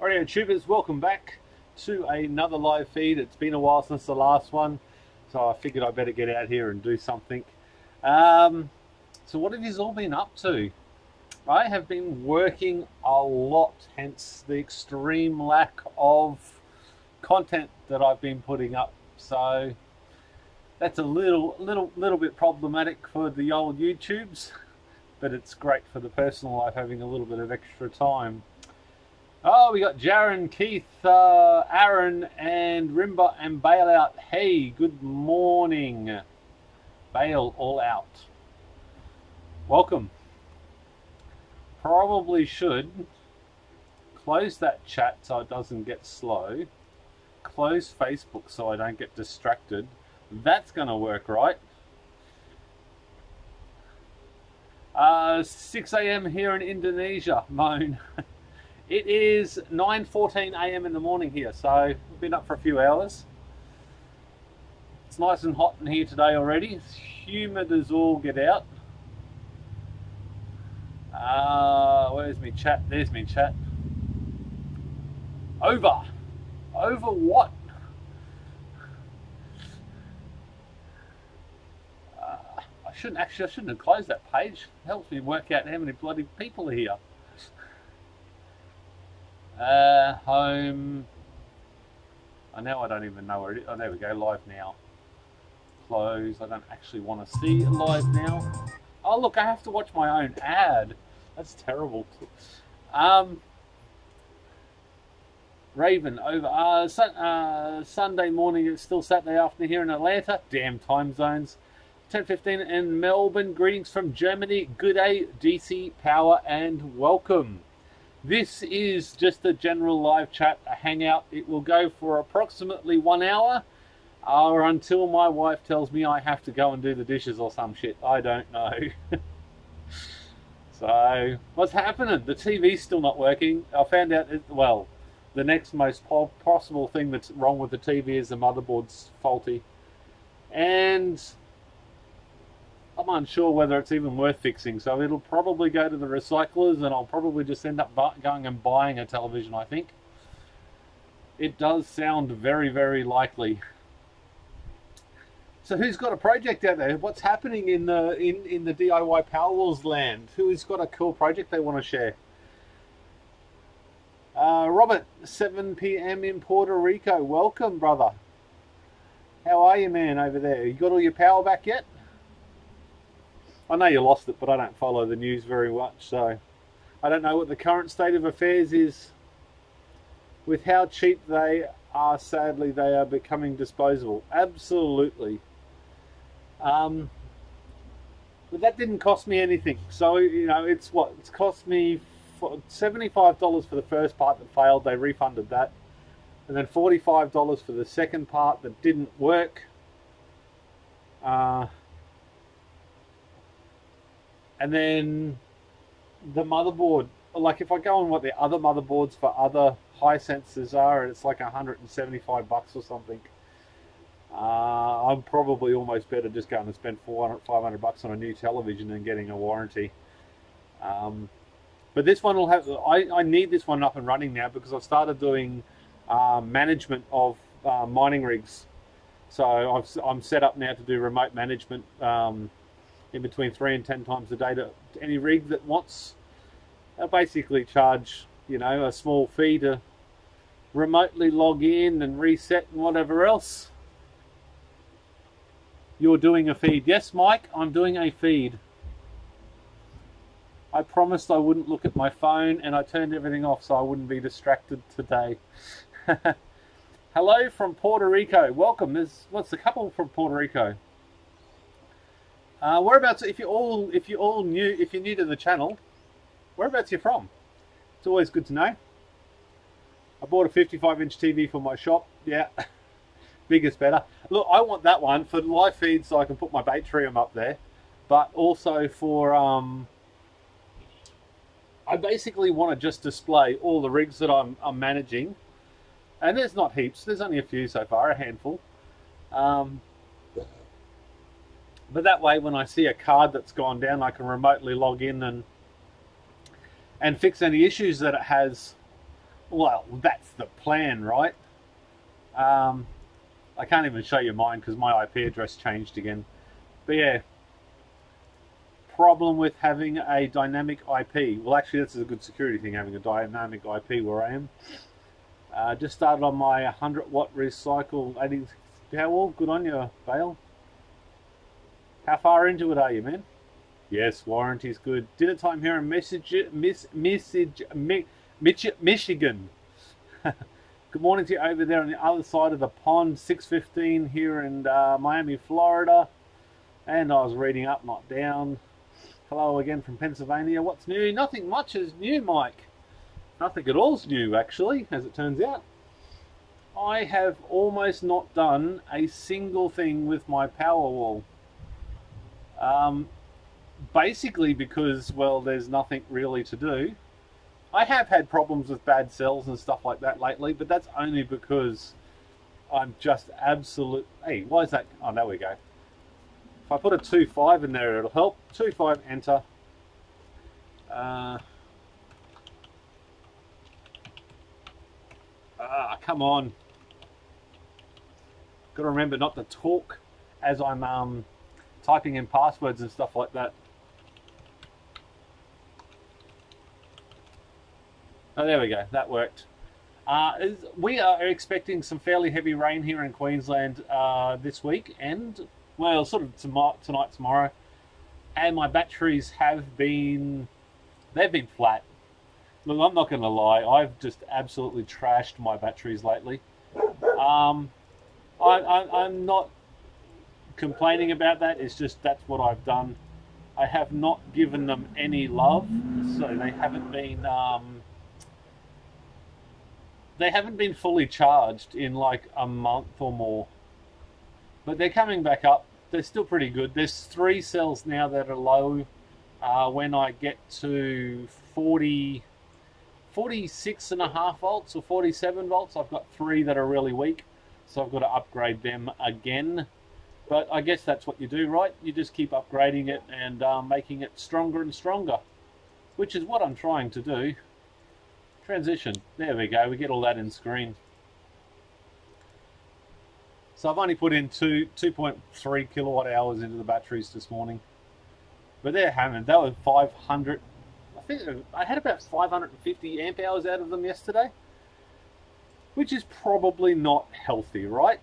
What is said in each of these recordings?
Alright, YouTubers, welcome back to another live feed. It's been a while since the last one, so I figured I better get out here and do something. So what have you all been up to? I have been working a lot, hence the extreme lack of content that I've been putting up. So that's a little bit problematic for the old YouTubes, but it's great for the personal life, having a little bit of extra time. Oh, we got Jaren, Keith, Aaron, and Rimba and Bailout. Hey, good morning. Bail all out. Welcome. Probably should close that chat so it doesn't get slow. Close Facebook so I don't get distracted. That's going to work, right? 6 a.m. here in Indonesia, Moan. It is 9:14 a.m. in the morning here, so we've been up for a few hours. It's nice and hot in here today already. It's humid as all get out. Where's me chat? There's me chat. Over what? I shouldn't have closed that page. It helps me work out how many bloody people are here. Home. Oh, now I don't even know where it is. Oh, there we go. Live now. Close. I don't actually want to see live now. Oh, look, I have to watch my own ad. That's terrible. Raven, over. Sunday morning. It's still Saturday afternoon here in Atlanta. Damn time zones. 10:15 in Melbourne. Greetings from Germany. Good day, DC Power, and welcome. This is just a general live chat, a hangout. It will go for approximately 1 hour, or until my wife tells me I have to go and do the dishes or some shit. I don't know. So, what's happening? The TV's still not working. I found out, well, the next most possible thing that's wrong with the TV is the motherboard's faulty. And I'm unsure whether it's even worth fixing, so it'll probably go to the recyclers, and I'll probably just end up going and buying a television, I think. It does sound very, very likely. So who's got a project out there? What's happening in the DIY Powerwalls land? Who's got a cool project they want to share? Robert, 7 p.m. in Puerto Rico. Welcome, brother. How are you, man, over there? You got all your power back yet? I know you lost it, but I don't follow the news very much, so I don't know what the current state of affairs is. With how cheap they are, sadly, they are becoming disposable. Absolutely. But that didn't cost me anything. So, you know, it's cost me $75 for the first part that failed. They refunded that. And then $45 for the second part that didn't work. And then the motherboard, like if I go on what the other motherboards for other high sensors are, it's like $175 or something. I'm probably almost better just going to spend $500 on a new television and getting a warranty. But this one will have, I need this one up and running now because I've started doing management of mining rigs. So I'm set up now to do remote management in between 3 and 10 times a day to any rig that wants. They'll basically charge, you know, a small fee to remotely log in and reset and whatever else. You're doing a feed. Yes, Mike, I'm doing a feed. I promised I wouldn't look at my phone, and I turned everything off so I wouldn't be distracted today. Hello from Puerto Rico. Welcome. What's the couple from Puerto Rico? Whereabouts? If you're new to the channel, whereabouts you're from? It's always good to know. I bought a 55-inch TV for my shop. Yeah, bigger's better. Look, I want that one for live feeds so I can put my Batrium up there, but also for I basically want to just display all the rigs that I'm managing, and there's not heaps. There's only a few so far, a handful. But that way, when I see a card that's gone down, I can remotely log in and fix any issues that it has Well, that's the plan, right? I can't even show you mine because my IP address changed again. But yeah, problem with having a dynamic IP. Well, actually, this is a good security thing, having a dynamic IP where I am. Just started on my 100-watt recycle HBPowerwall. Good on you, Bale. How far into it are you, man? Yes, warranty's good. Dinner time here in Michigan. Good morning to you over there on the other side of the pond. 6:15 here in Miami, Florida. And I was reading up, not down. Hello again from Pennsylvania. What's new? Nothing much is new, Mike. Nothing at all's new, actually, as it turns out. I have almost not done a single thing with my Powerwall. Basically because, well, there's nothing really to do. I have had problems with bad cells and stuff like that lately, but that's only because I'm just absolute... Hey, why is that? Oh, there we go. If I put a 2.5 in there, it'll help. 2.5, enter. Come on. Got to remember not to talk as I'm typing in passwords and stuff like that. Oh, there we go. That worked. We are expecting some fairly heavy rain here in Queensland this week, and, well, sort of tonight, tomorrow. And my batteries have been... They've been flat. Look, I'm not going to lie. I've just absolutely trashed my batteries lately. I'm not complaining about that. It's just that's what I've done. I have not given them any love, so they haven't been fully charged in like a month or more. But they're coming back up. They're still pretty good. There's 3 cells now that are low. When I get to 46.5 volts or 47 volts, I've got 3 that are really weak. So I've got to upgrade them again. But I guess that's what you do, right? You just keep upgrading it and making it stronger and stronger, which is what I'm trying to do. Transition. There we go. We get all that in screen. So I've only put in 2.3 kilowatt hours into the batteries this morning. But they're hammered. They were 500. I think I had about 550 amp hours out of them yesterday, which is probably not healthy, right?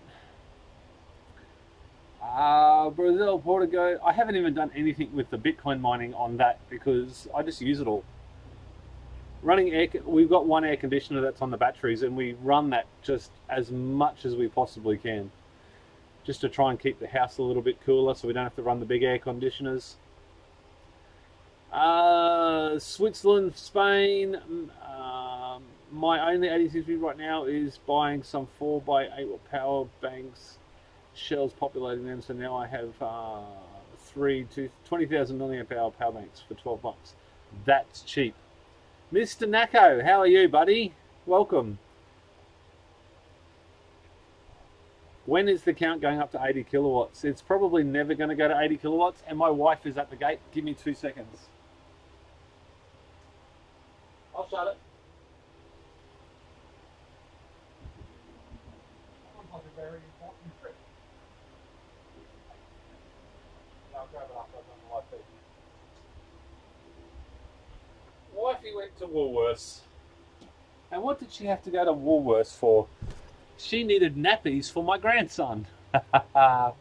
Brazil, Portugal. I haven't even done anything with the Bitcoin mining on that because I just use it all. Running air, we've got one air conditioner that's on the batteries, and we run that just as much as we possibly can, just to try and keep the house a little bit cooler, so we don't have to run the big air conditioners. Switzerland, Spain. My only 86 right now is buying some 4x8 power banks. Shell's populating them, so now I have 20,000 milliamp hour power banks for $12. That's cheap. Mr. Nako, how are you, buddy? Welcome. When is the count going up to 80 kilowatts? It's probably never going to go to 80 kilowatts, and my wife is at the gate. Give me 2 seconds. I'll shut it. Sounds like a very important trip. I'll grab it after I've done the live feed. Wifey went to Woolworths. And what did she have to go to Woolworths for? She needed nappies for my grandson. I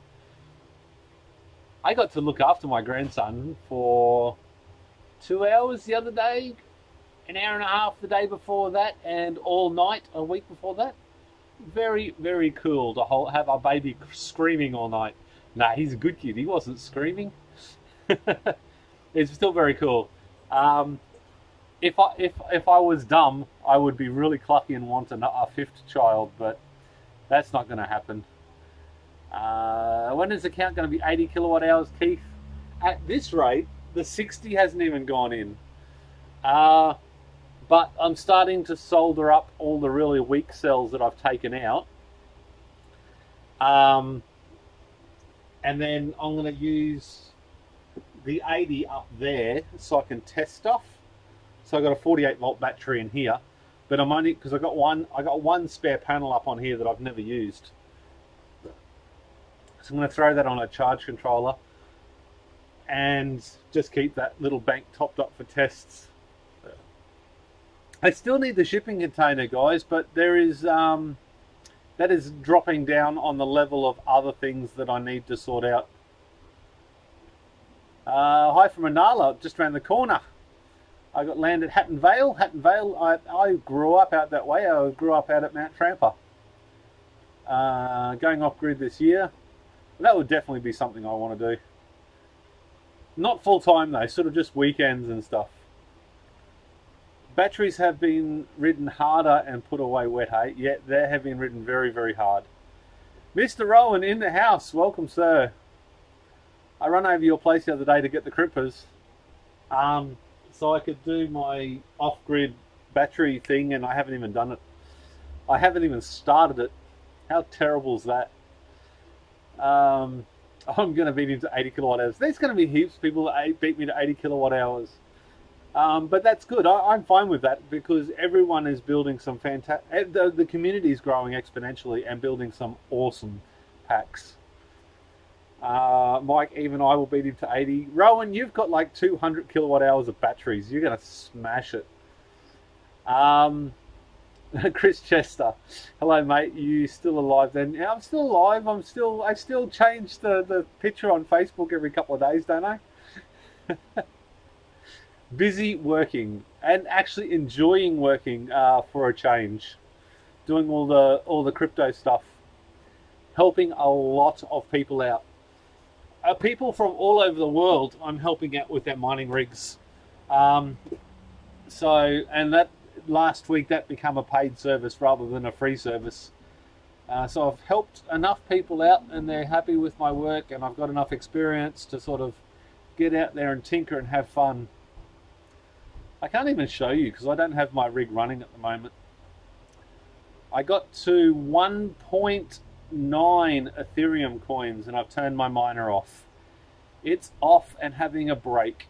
got to look after my grandson for 2 hours the other day, an hour and a half the day before that, and all night a week before that. Very, very cool to have our baby screaming all night. Nah, he's a good kid. He wasn't screaming. It's still very cool. If I was dumb, I would be really clucky and want a 5th child, but that's not going to happen. When is the count going to be 80 kilowatt hours, Keith? At this rate, the 60 hasn't even gone in. But I'm starting to solder up all the really weak cells that I've taken out. And then I'm going to use the 80 up there so I can test stuff. So I've got a 48 volt battery in here. but I'm only because I got one spare panel up on here that I've never used. So I'm going to throw that on a charge controller and just keep that little bank topped up for tests. I still need the shipping container, guys, but there is that is dropping down on the level of other things that I need to sort out. Hi from Manala, just around the corner. I got land at Hatton Vale. Hatton Vale, I grew up out that way. I grew up out at Mount Tramper. Going off grid this year. That would definitely be something I want to do. Not full time though, sort of just weekends and stuff. Batteries have been ridden harder and put away wet hay. Yeah, they have been ridden very, very hard. Mr. Rowan in the house. Welcome, sir. I ran over your place the other day to get the crimpers. So I could do my off-grid battery thing, and I haven't even done it. I haven't even started it. How terrible is that? I'm going to beat him to 80 kilowatt hours. There's going to be heaps of people that beat me to 80 kilowatt hours. But that's good. I'm fine with that because everyone is building some fantastic... The community is growing exponentially and building some awesome packs. Mike, even I will beat him to 80. Rowan, you've got like 200 kilowatt hours of batteries. You're going to smash it. Chris Chester. Hello, mate. You still alive then? Yeah, I'm still alive. I still change the picture on Facebook every couple of days, don't I? Busy working and actually enjoying working for a change, doing all the crypto stuff, helping a lot of people out. People from all over the world I'm helping out with their mining rigs. And that last week that became a paid service rather than a free service. So I've helped enough people out and they're happy with my work, and I've got enough experience to sort of get out there and tinker and have fun. I can't even show you because I don't have my rig running at the moment. I got to 1.9 Ethereum coins and I've turned my miner off. It's off and having a break.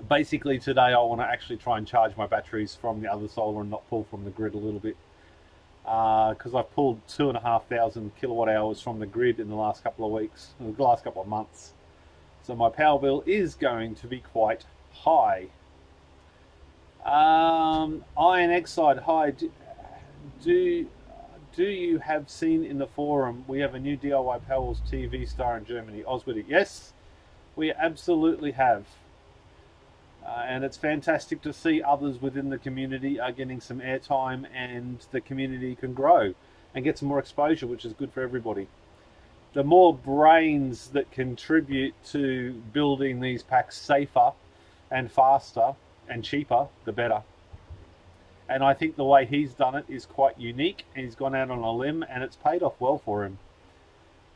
Basically today I want to actually try and charge my batteries from the other solar and not pull from the grid a little bit. Because I've pulled 2,500 kilowatt hours from the grid in the last couple of weeks, the last couple of months. So my power bill is going to be quite high. Iron Exide, hi. Do you have seen in the forum we have a new HBPowerwall TV star in Germany, Oswitty? Yes, we absolutely have. And it's fantastic to see others within the community are getting some airtime and the community can grow and get some more exposure, which is good for everybody. The more brains that contribute to building these packs safer and faster and cheaper, the better. And I think the way he's done it is quite unique. He's gone out on a limb and it's paid off well for him.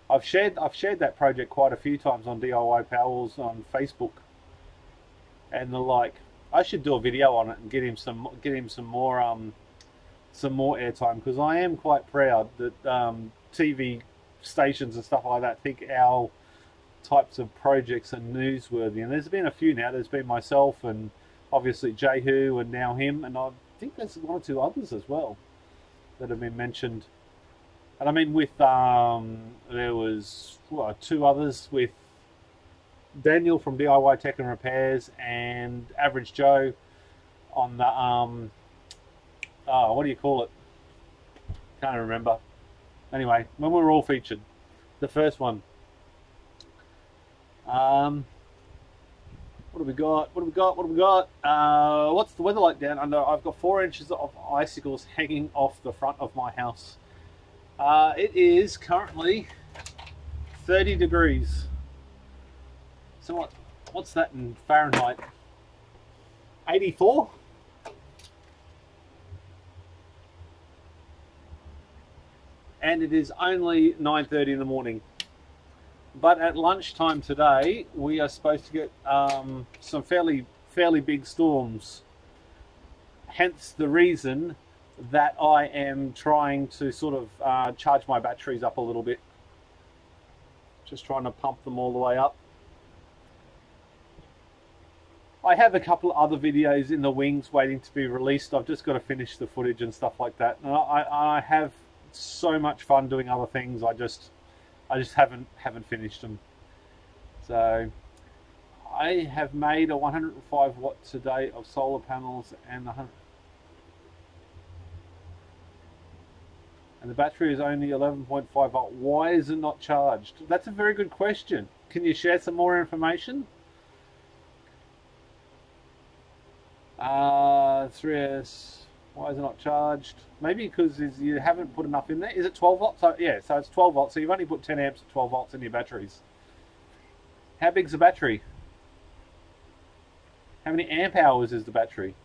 I've shared that project quite a few times on HBPowerwalls on Facebook and the like. I should do a video on it and get him some more airtime, because I am quite proud that TV stations and stuff like that think our types of projects are newsworthy. And there's been a few now. There's been myself and obviously Jehu and now him, and I think there's one or two others as well that have been mentioned. And I mean with there was two others with Daniel from DIY Tech and Repairs and Average Joe on the what do you call it? Can't remember. Anyway, when we were all featured, the first one. What have we got? What have we got? What have we got? What's the weather like down under? I've got 4 inches of icicles hanging off the front of my house. It is currently 30 degrees. So what's that in Fahrenheit? 84? And it is only 9:30 in the morning. But at lunchtime today, we are supposed to get some fairly big storms. Hence the reason that I am trying to sort of charge my batteries up a little bit. Just trying to pump them all the way up. I have a couple of other videos in the wings waiting to be released. I've just got to finish the footage and stuff like that. And I have so much fun doing other things. I just haven't finished them. So I have made a 105 watts a day of solar panels and the battery is only 11.5 volt. Why is it not charged? That's a very good question. Can you share some more information? 3S, why is it not charged? Maybe because you haven't put enough in there. Is it 12 volts? So, yeah, so it's 12 volts. So you've only put 10 amps at 12 volts in your batteries. How big's the battery? How many amp hours is the battery?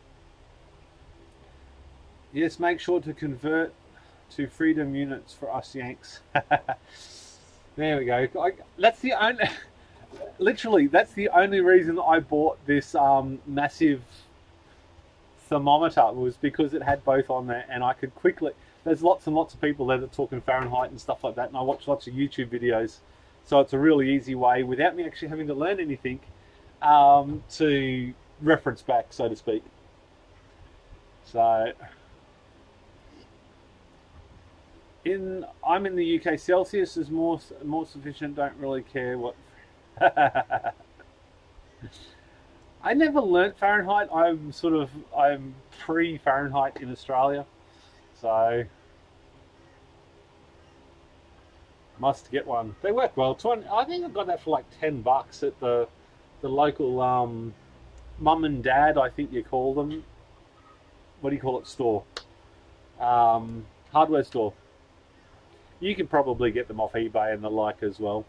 Yes, make sure to convert to freedom units for us Yanks. There we go. That's the only, literally, that's the only reason I bought this massive thermometer, was because it had both on there, and I could quickly, there's lots and lots of people there that talk in Fahrenheit and stuff like that, and I watch lots of YouTube videos, so it's a really easy way, without me actually having to learn anything, to reference back, so to speak. So I'm in the UK. Celsius is more sufficient. Don't really care what. I never learnt Fahrenheit. I'm pre-Fahrenheit in Australia, so must get one. They work well. I think I got that for like $10 at the local mum and dad, I think you call them. What do you call it? Store. Hardware store. You can probably get them off eBay and the like as well.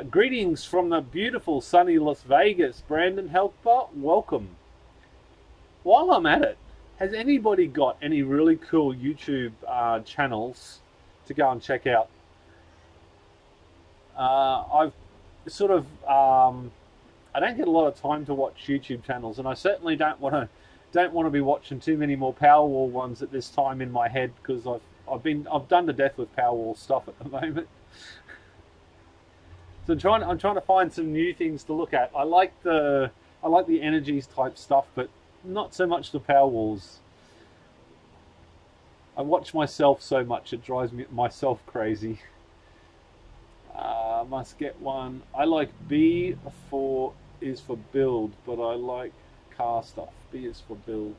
Greetings from the beautiful sunny Las Vegas. Brandon Helper, welcome. While I'm at it, has anybody got any really cool YouTube channels to go and check out? I've sort of, I don't get a lot of time to watch YouTube channels, and I certainly don't want to be watching too many more Powerwall ones at this time in my head, because I've done to death with Powerwall stuff at the moment. So I'm trying to find some new things to look at. I like the energies type stuff, but not so much the Powerwalls. I watch myself so much it drives myself crazy. Must get one. I like B is for build, but I like car stuff. B is for build.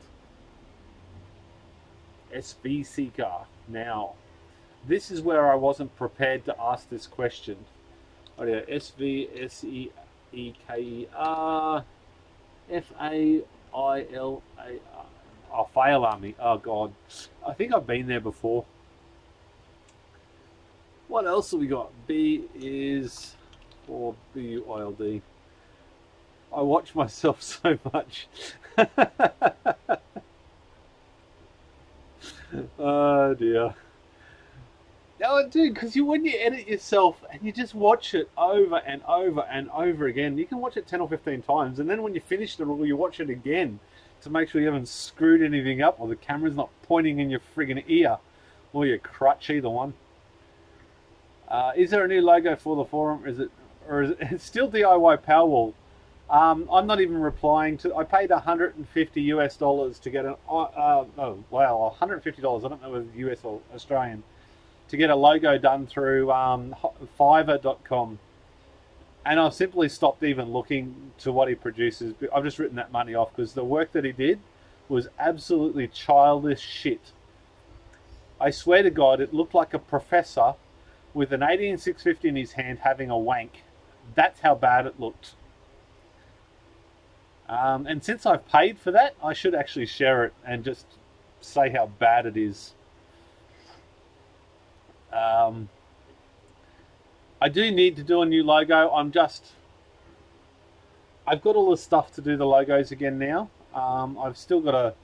SV Seeker. Now, this is where I wasn't prepared to ask this question. Oh yeah, SVSEEKER FAILAR. Oh, Fail Army. Oh god, I think I've been there before. What else have we got? B is for BUILD. I watch myself so much. Oh dear. No, dude, because when you edit yourself and you just watch it over and over and over again, you can watch it 10 or 15 times, and then when you finish it all, you watch it again to make sure you haven't screwed anything up, or the camera's not pointing in your friggin' ear or your crutch, either one. Is there a new logo for the forum? Is it still DIY Powerwall? I'm not even replying to. I paid $150 to get an. Oh wow, $150. I don't know whether US or Australian, to get a logo done through Fiverr.com, and I've simply stopped even looking to what he produces. I've just written that money off because the work that he did was absolutely childish shit. I swear to God, it looked like a professor with an 18650 in his hand having a wank. That's how bad it looked. And since I've paid for that, I should actually share it and just say how bad it is. I do need to do a new logo. I've got all the stuff to do the logos again now. I've still got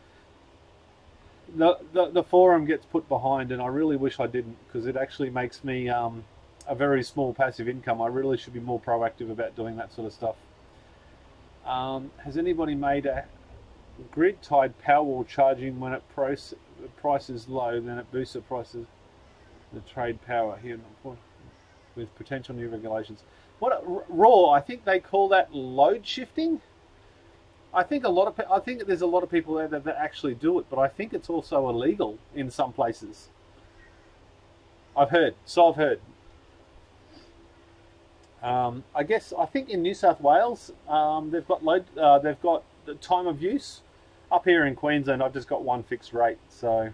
the forum gets put behind, and I really wish I didn't, because it actually makes me a very small passive income. I really should be more proactive about doing that sort of stuff. Has anybody made a grid-tied Powerwall charging when price is low, then it boosts the prices, the trade power here with potential new regulations? what raw? I think they call that load shifting. I think I think there's a lot of people there that actually do it, but I think it's also illegal in some places. I've heard. So I've heard. I think in New South Wales they've got the time of use. Up here in Queensland, I've just got one fixed rate. So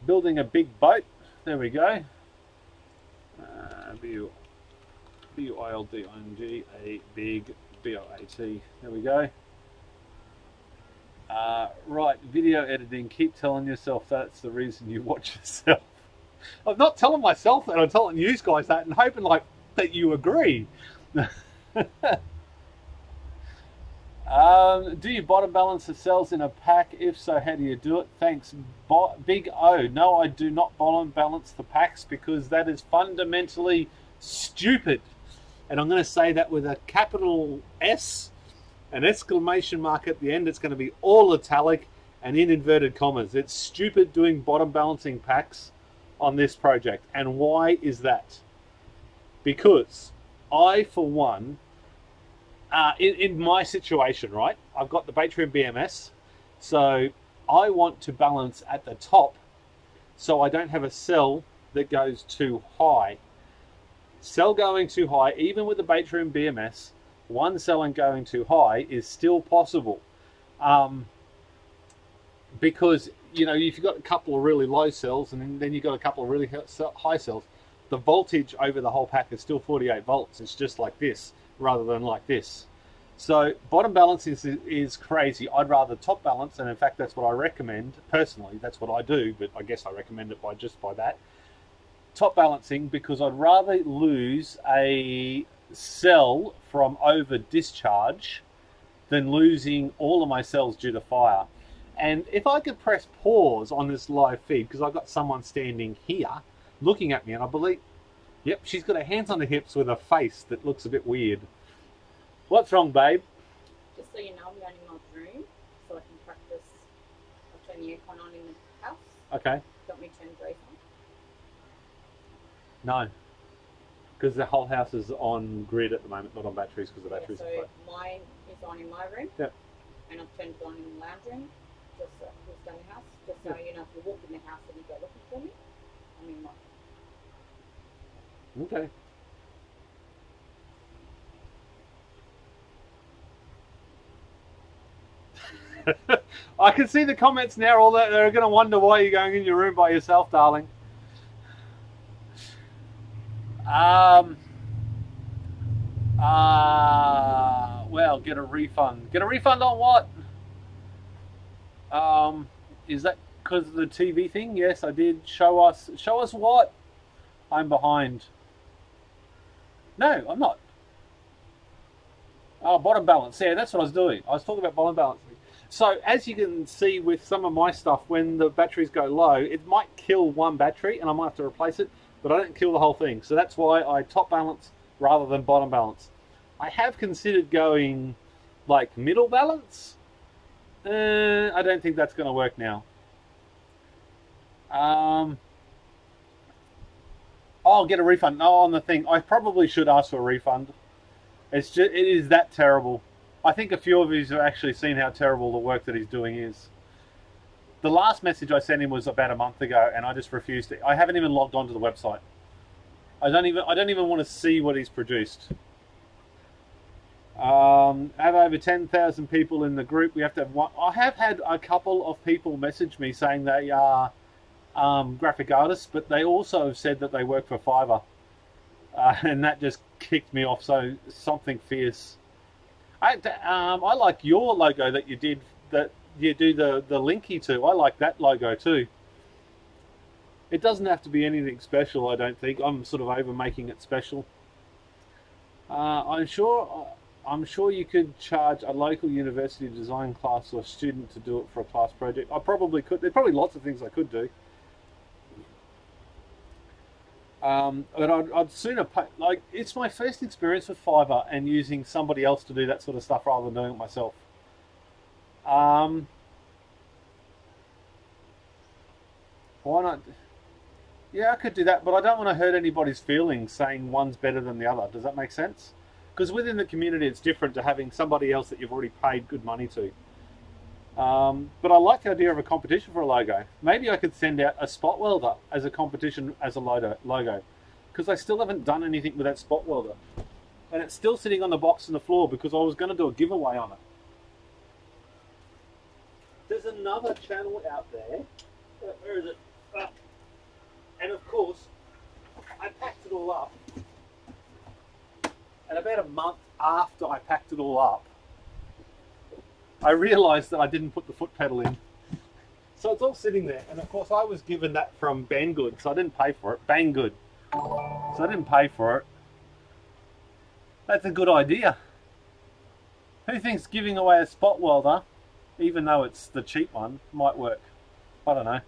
building a big boat. There we go. B-U-I-L-D-I-N-G, a big B-O-A-T. There we go. Right, video editing. Keep telling yourself that's the reason you watch yourself. I'm not telling myself that. I'm telling you guys that and hoping like that you agree. Do you bottom balance the cells in a pack? If so, how do you do it? Thanks, Big O. No, I do not bottom balance the packs because that is fundamentally stupid. And I'm going to say that with a capital S, an exclamation mark at the end. It's going to be all italic and in inverted commas. It's stupid doing bottom balancing packs on this project. And why is that? Because I, for one, in my situation, right, I've got the Batrium BMS, so I want to balance at the top so I don't have a cell that goes too high. Cell going too high, even with the Batrium BMS, one cell and going too high is still possible. Because, you know, if you've got a couple of really low cells and then you've got a couple of really high cells, the voltage over the whole pack is still 48 volts. It's just like this rather than like this. So bottom balance is crazy. I'd rather top balance, and in fact that's what I recommend personally. That's what I do, but I guess I recommend it by that. Top balancing, because I'd rather lose a cell from over discharge than losing all of my cells due to fire. And if I could press pause on this live feed, because I've got someone standing here looking at me, and I believe, yep, she's got her hands on her hips with a face that looks a bit weird. What's wrong, babe? Just so you know, I'm going in my room so I can practice. I'll turn the aircon on in the house. Okay. Got me turn the on? No. Because the whole house is on grid at the moment, not on batteries, because the batteries are flat. So mine is on in my room. Yep. And I've turned it on in the lounge room, just so who's done the house. Just so you know, if you walk in the house and you go looking for me, I'm in mine. Okay. I can see the comments now. All that they're going to wonder why you're going in your room by yourself, darling. Well, get a refund. Get a refund on what? Is that because of the TV thing? Yes, I did. Show us what? I'm behind. No, I'm not. Oh, bottom balance. Yeah, that's what I was doing. I was talking about bottom balancing. So, as you can see with some of my stuff, when the batteries go low, it might kill one battery and I might have to replace it, but I don't kill the whole thing. So that's why I top balance rather than bottom balance. I have considered going like middle balance. I don't think that's going to work now. I'll get a refund. No, on the thing, I probably should ask for a refund. It is that terrible. I think a few of you have actually seen how terrible the work that he's doing is. The last message I sent him was about a month ago, and I just refused to. I haven't even logged onto the website. I don't even want to see what he's produced. Have over 10,000 people in the group. We have to have one. I have had a couple of people message me saying they are graphic artists, but they also have said that they work for Fiverr, and that just kicked me off. So something fierce. I like your logo that you did, that you do the linky to. I like that logo too. It doesn't have to be anything special, I don't think. I'm sort of over making it special. I'm sure you could charge a local university design class or student to do it for a class project. I probably could. There's probably lots of things I could do. But I'd sooner pay, like, it's my first experience with Fiverr and using somebody else to do that sort of stuff rather than doing it myself. Why not? Yeah, I could do that, but I don't want to hurt anybody's feelings saying one's better than the other. Does that make sense? Because within the community, it's different to having somebody else that you've already paid good money to. But I like the idea of a competition for a logo. Maybe I could send out a spot welder as a competition as a logo. Because I still haven't done anything with that spot welder. And it's still sitting on the box on the floor because I was going to do a giveaway on it. There's another channel out there. Where is it? And of course, I packed it all up. And about a month after I packed it all up, I realised that I didn't put the foot pedal in. So it's all sitting there. And of course I was given that from Banggood, so I didn't pay for it. Banggood. So I didn't pay for it. That's a good idea. Who thinks giving away a spot welder, even though it's the cheap one, might work? I don't know.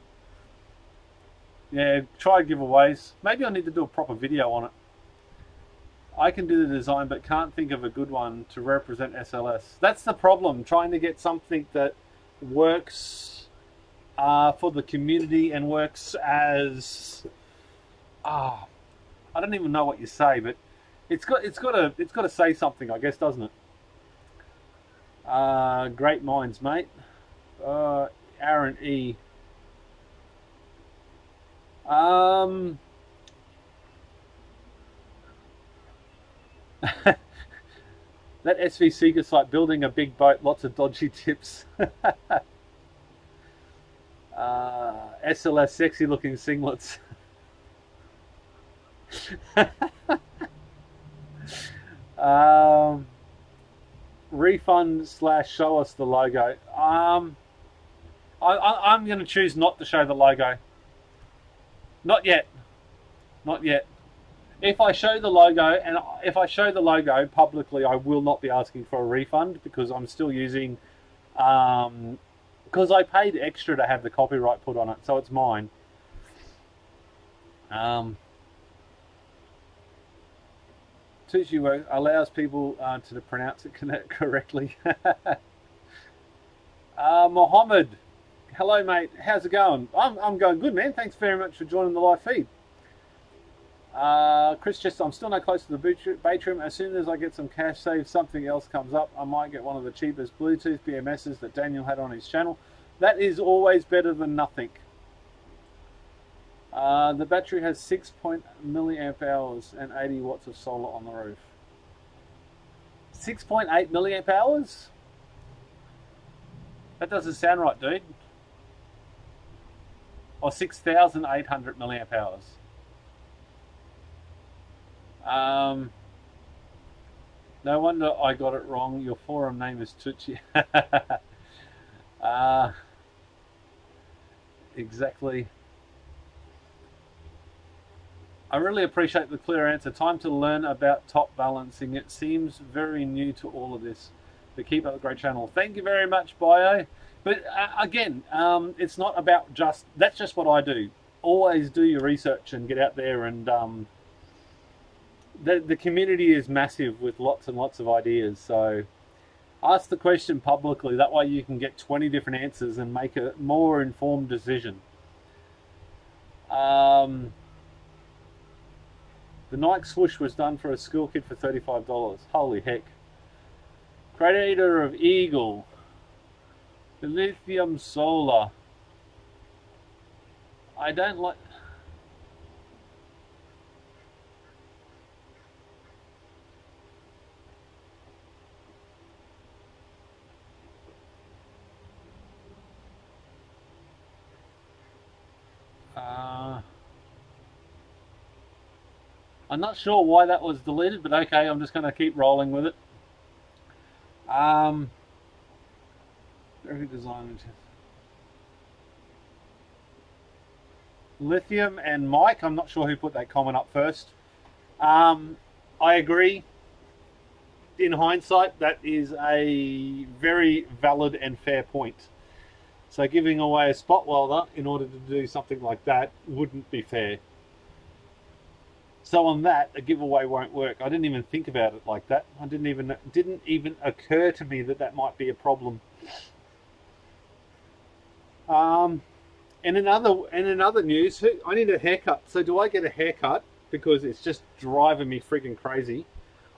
Yeah, try giveaways. Maybe I need to do a proper video on it. I can do the design but can't think of a good one to represent SLS. That's the problem, trying to get something that works for the community and works as I don't even know what you say, but it's got to say something, I guess, doesn't it? Great minds, mate. Aaron E. That SV Seeker site, building a big boat, lots of dodgy tips. SLS, sexy looking singlets. Refund / show us the logo. I'm going to choose not to show the logo. Not yet. Not yet. If I show the logo publicly, I will not be asking for a refund because I'm still using, because I paid extra to have the copyright put on it, so it's mine. Tushi allows people to pronounce it correctly. Mohammed, hello mate, how's it going? I'm going good, man. Thanks very much for joining the live feed. Chris, just I'm still no close to the Batrium. As soon as I get some cash saved, something else comes up. I might get one of the cheapest Bluetooth BMSs that Daniel had on his channel. That is always better than nothing. The battery has 6 milliamp hours and 80 watts of solar on the roof. 6.8 milliamp hours? That doesn't sound right, dude. Or 6,800 milliamp hours. No wonder I got it wrong. Your forum name is Tucci. Exactly. I really appreciate the clear answer. Time to learn about top balancing. It seems very new to all of this. But keep up the great channel. Thank you very much, Bio. But again, it's not about just... That's just what I do. Always do your research and get out there and... The community is massive with lots and lots of ideas. So ask the question publicly. That way you can get 20 different answers and make a more informed decision. The Nike swoosh was done for a school kid for $35. Holy heck. Creator of Eagle. The lithium solar. I don't like... I'm not sure why that was deleted, but okay, I'm just going to keep rolling with it. Very design. Lithium and Mike, I'm not sure who put that comment up first. I agree. In hindsight, that is a very valid and fair point. So giving away a spot welder in order to do something like that wouldn't be fair. So on that, a giveaway won't work. I didn't even think about it like that. It didn't even occur to me that that might be a problem. in another news, I need a haircut. So do I get a haircut because it's just driving me freaking crazy,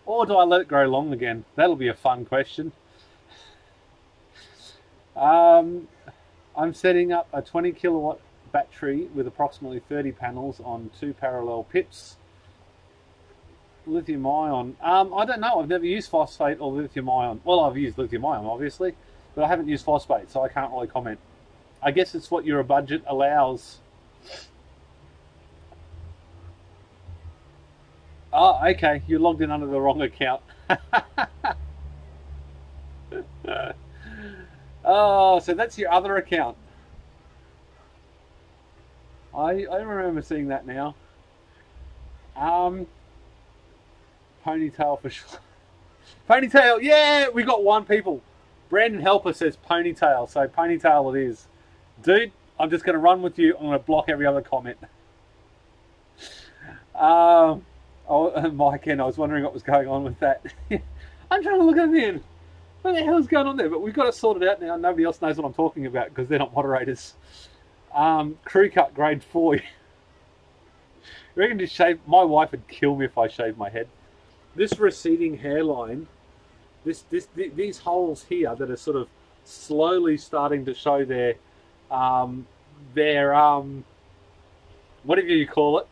or do I let it grow long again? That'll be a fun question. I'm setting up a 20 kilowatt battery with approximately 30 panels on 2 parallel pips. Lithium ion. I don't know. I've never used phosphate or lithium ion. Well, I've used lithium ion, obviously, but I haven't used phosphate, so I can't really comment. I guess it's what your budget allows. Oh, okay. You logged in under the wrong account. Oh, so that's your other account. I remember seeing that now. Ponytail for sure. Ponytail, yeah, we got one people. Brandon Helper says ponytail, so ponytail it is. Dude, I'm just going to run with you. I'm going to block every other comment. Oh, Mike, and I was wondering what was going on with that. I'm trying to look at it in. What the hell is going on there? But we've got to sort it out now. Nobody else knows what I'm talking about because they're not moderators. Crew cut grade 4. You reckon to shave? My wife would kill me if I shaved my head. This receding hairline, these holes here that are sort of slowly starting to show their whatever you call it,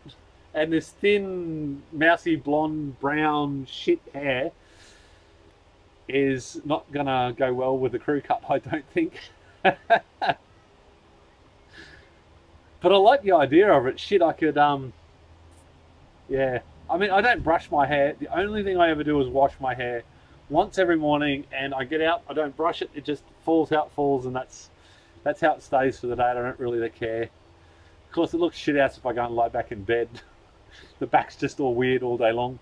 and this thin, mousy, blonde, brown shit hair is not gonna go well with the crew cut, I don't think. But I like the idea of it. Shit, I could, yeah. I mean, I don't brush my hair. The only thing I ever do is wash my hair once every morning, and I get out, I don't brush it, it just falls how it falls, and that's how it stays for the day. I don't really care. Of course, it looks shit ass if I go and lie back in bed. The back's just all weird all day long.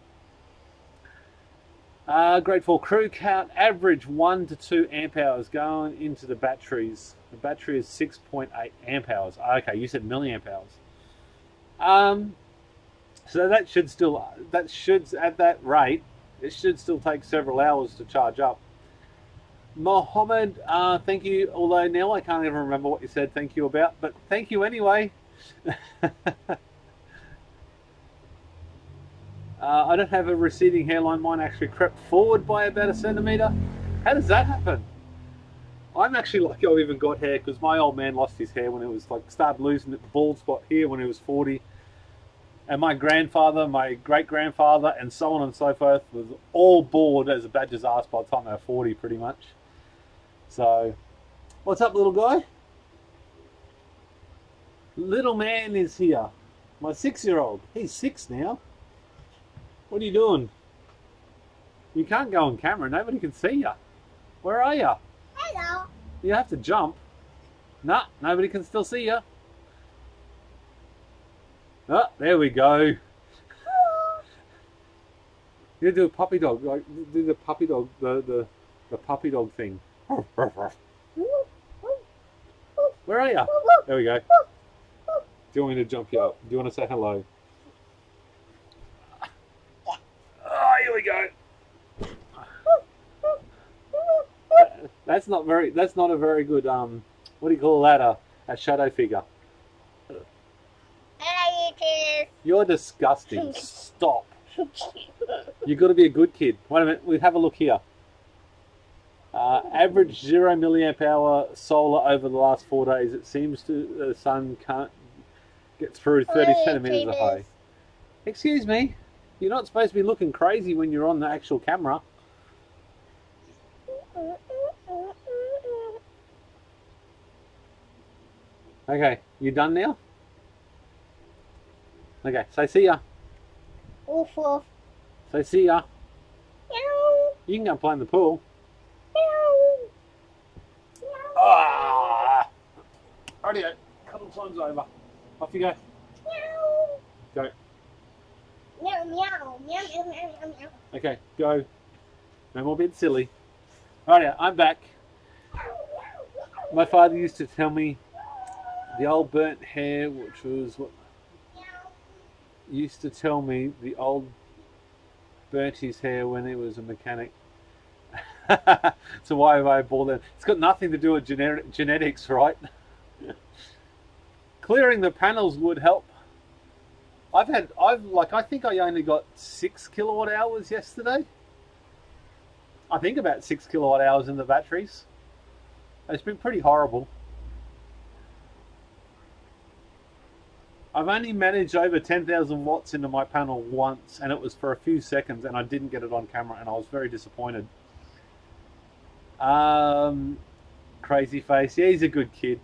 Grade 4 crew count, average 1 to 2 amp hours going into the batteries. The battery is 6.8 amp hours. Okay, you said milliamp hours. So that should at that rate, it should still take several hours to charge up. Mohammed, thank you. Although now I can't even remember what you said thank you about, but thank you anyway. I don't have a receding hairline. Mine actually crept forward by about 1 centimetre. How does that happen? I'm actually lucky I've even got hair because my old man lost his hair when it was like started losing the bald spot here when he was 40. And my grandfather, my great-grandfather, and so on and so forth was all bald as a badger's ass by the time they were 40 pretty much. So, what's up, little guy? Little man is here. My 6-year-old. He's 6 now. What are you doing? You can't go on camera. Nobody can see you. Where are you? Hello. You have to jump. Nah, nobody can still see you. Oh, there we go. You do a puppy dog, like do the puppy dog, the puppy dog thing. Where are you? There we go. Do you want me to jump you up? Do you want to say hello? Oh, here we go. That's not a very good what do you call that? A shadow figure. You're disgusting. Stop. You've got to be a good kid. Wait a minute. We'll have a look here. Average 0 milliamp hour solar over the last 4 days. It seems the sun can't get through 30 centimeters of high. Excuse me. You're not supposed to be looking crazy when you're on the actual camera. Okay. You done now? Okay, say see ya. Woof woof. Say see ya. Meow. You can go play in the pool. Meow. Meow. Ah! Rightio, a couple times over. Off you go. Meow. Go. Meow meow meow meow meow meow. Okay, go. No more being silly. Rightio, I'm back. My father used to tell me the old burnt hair, which was what used to tell me the old burnt his hair when he was a mechanic. So why have I bald then? It's got nothing to do with genetics, right? Clearing the panels would help. I think I only got 6 kilowatt hours yesterday. I think about 6 kilowatt hours in the batteries. It's been pretty horrible. I've only managed over 10,000 watts into my panel once, and it was for a few seconds, and I didn't get it on camera, and I was very disappointed. Crazy face. Yeah, he's a good kid.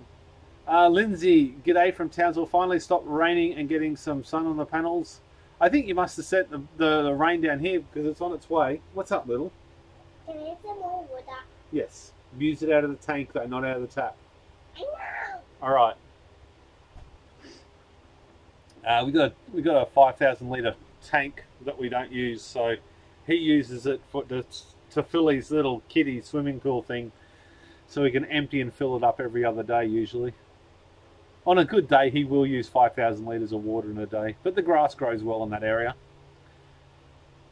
Lindsay, g'day from Townsville. Finally stopped raining and getting some sun on the panels. I think you must have set the rain down here because it's on its way. What's up, little? Can I have some more water? Yes. Use it out of the tank, though, not out of the tap. I know. All right. We got a 5,000 litre tank that we don't use, so he uses it to fill his little kiddie swimming pool thing, so he can empty and fill it up every other day usually. On a good day, he will use 5,000 litres of water in a day, but the grass grows well in that area.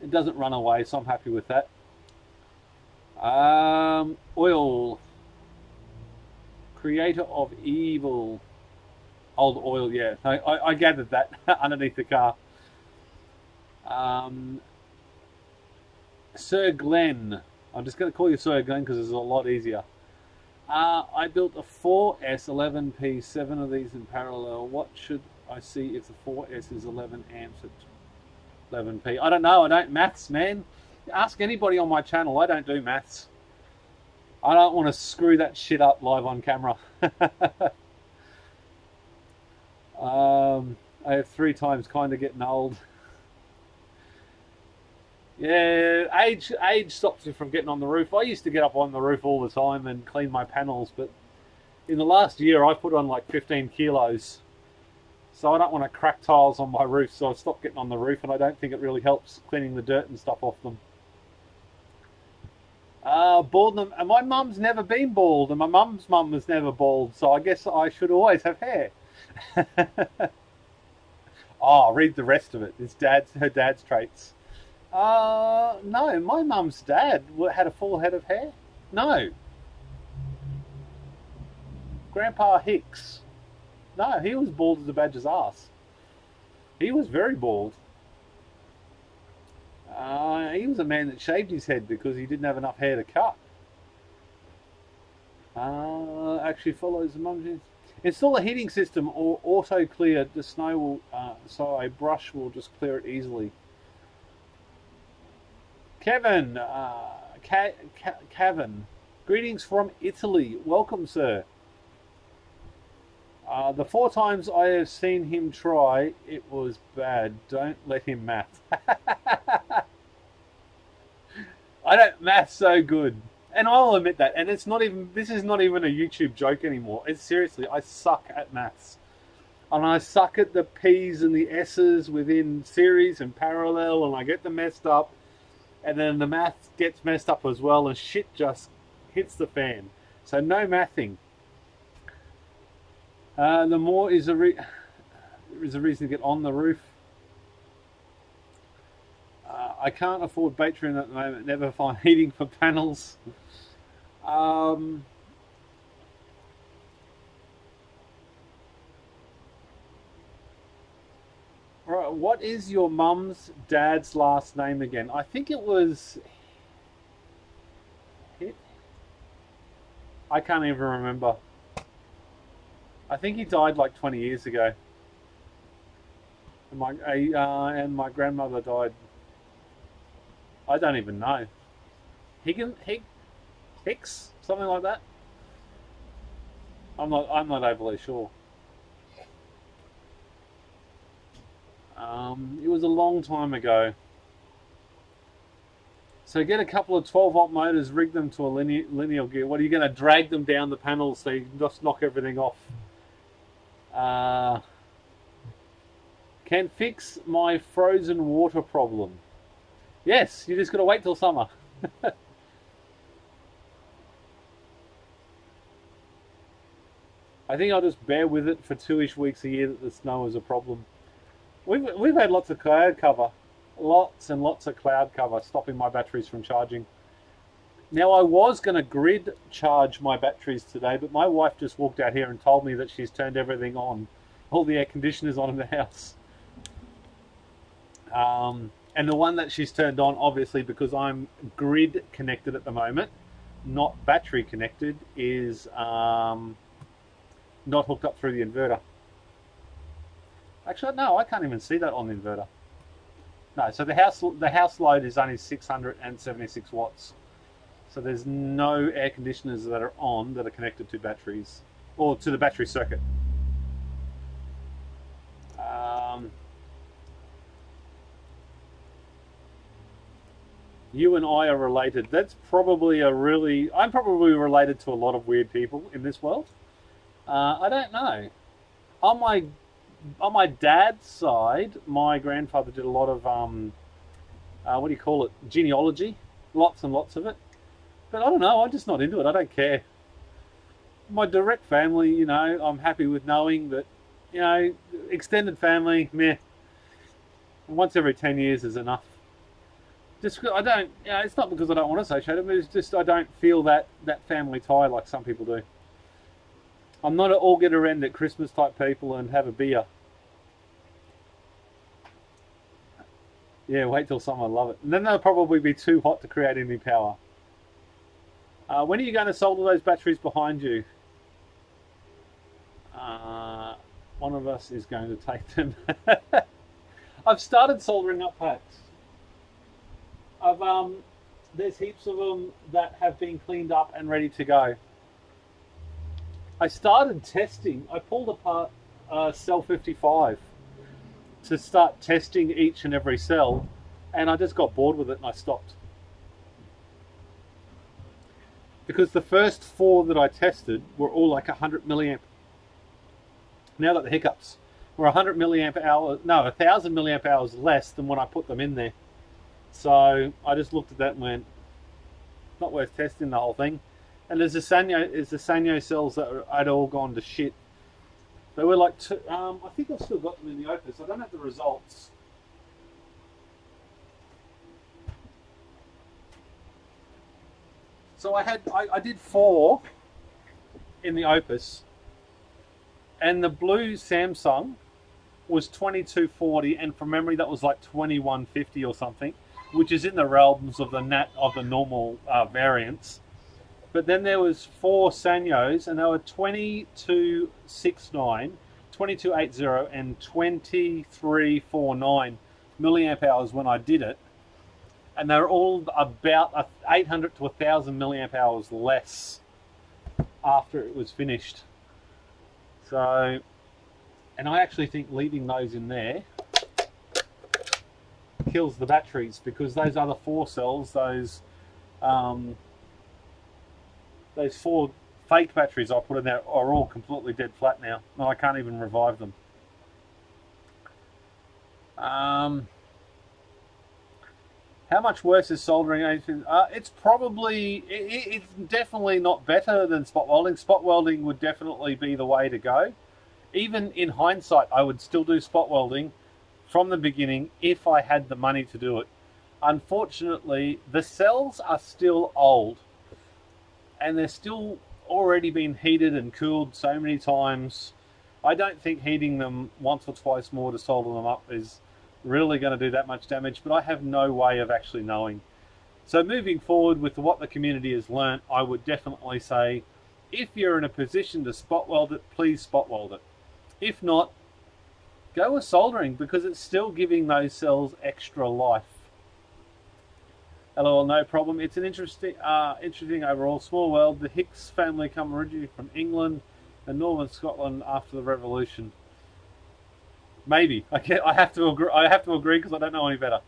It doesn't run away, so I'm happy with that. Oil. Creator of evil. Old oil, yeah. I gathered that underneath the car. Sir Glenn. I'm just going to call you Sir Glenn because it's a lot easier. I built a 4S 11P, 7 of these in parallel. What should I see if the 4S is 11 amps at 11P? I don't know. I don't maths, man. Ask anybody on my channel. I don't do maths. I don't want to screw that shit up live on camera. I have 3 times, kind of getting old. Yeah, age stops you from getting on the roof. I used to get up on the roof all the time and clean my panels, but in the last year I put on like 15 kilos. So I don't want to crack tiles on my roof, so I've stopped getting on the roof, and I don't think it really helps cleaning the dirt and stuff off them. Bald, and my mum's never been bald, and my mum's mum was never bald, so I guess I should always have hair. Oh, read the rest of it. It's her dad's traits. No, my mum's dad had a full head of hair. No. Grandpa Hicks. No, he was bald as a badger's ass. He was very bald. He was a man that shaved his head because he didn't have enough hair to cut. Actually follows the mum's. Install a heating system or auto clear. The snow will, so a brush will just clear it easily. Kevin, Kevin, greetings from Italy. Welcome, sir. The 4 times I have seen him try, it was bad. Don't let him math. I don't math so good. And I'll admit that. And it's not even, this is not even a YouTube joke anymore. It's seriously, I suck at maths. And I suck at the P's and the S's within series and parallel, and I get them messed up. And then the math gets messed up as well, and shit just hits the fan. So no mathing. The more is there is a reason to get on the roof. I can't afford Patreon at the moment. Never find heating for panels. Right, what is your mum's dad's last name again? I think it was... I can't even remember. I think he died like 20 years ago. And my grandmother died. I don't even know. Hicks? Something like that? I'm not overly sure. It was a long time ago. So get a couple of 12-volt motors, rig them to a linear gear. What, are you going to drag them down the panels so you can just knock everything off? Can fix my frozen water problem. Yes, you just got to wait till summer. I think I'll just bear with it for 2-ish weeks a year that the snow is a problem. We've had lots of cloud cover. Lots and lots of cloud cover stopping my batteries from charging. Now, I was going to grid charge my batteries today, but my wife just walked out here and told me that she's turned everything on all the air conditioners on in the house. And the one that she's turned on, obviously, because I'm grid connected at the moment, not battery connected, is not hooked up through the inverter. Actually, no, I can't even see that on the inverter. No, so the house load is only 676 watts. So there's no air conditioners that are on that are connected to batteries or to the battery circuit. You and I are related. That's probably I'm probably related to a lot of weird people in this world. I don't know. On my dad's side, my grandfather did a lot of what do you call it? Genealogy, lots and lots of it. But I don't know. I'm just not into it. I don't care. My direct family, you know, I'm happy with knowing that, you know, extended family, meh. Once every 10 years is enough. Just I don't, you know, it's not because I don't want to associate it, but it's just I don't feel that family tie like some people do. I'm not an all get around at Christmas type people and have a beer. Yeah, wait till someone love it. And then they'll probably be too hot to create any power. When are you going to solder those batteries behind you? One of us is going to take them. I've started soldering up packs. There's heaps of them that have been cleaned up and ready to go. I started testing. I pulled apart cell 55 to start testing each and every cell, and I just got bored with it and I stopped. Because the first 4 that I tested were all like 100 milliamp. Now that the hiccups were 100 milliamp hours, no, 1,000 milliamp hours less than when I put them in there. So I just looked at that and went, not worth testing the whole thing. And there's the Sanyo cells that had all gone to shit. They were like, I think I've still got them in the Opus. I don't have the results. So I did 4 in the Opus, and the blue Samsung was 2240, and from memory that was like 2150 or something, which is in the realms of the normal variants. But then there was 4 Sanyos, and they were 2269, 2280, and 2349 milliamp hours when I did it. And they're all about 800 to 1,000 milliamp hours less after it was finished. So, and I actually think leaving those in there kills the batteries, because those other 4 cells, those 4 fake batteries I put in there are all completely dead flat now, and I can't even revive them. How much worse is soldering anything? It's probably, it's definitely not better than spot welding. Spot welding would definitely be the way to go. Even in hindsight, I would still do spot welding from the beginning if I had the money to do it. Unfortunately, the cells are still old, and they're still already been heated and cooled so many times. I don't think heating them once or twice more to solder them up is really going to do that much damage, but I have no way of actually knowing. So moving forward with what the community has learnt, I would definitely say, if you're in a position to spot weld it, please spot weld it. If not, go with soldering, because it's still giving those cells extra life. LOL, no problem. It's an interesting overall. Small world. The Hicks family come originally from England and northern Scotland after the Revolution. Maybe. I have to agree because I don't know any better.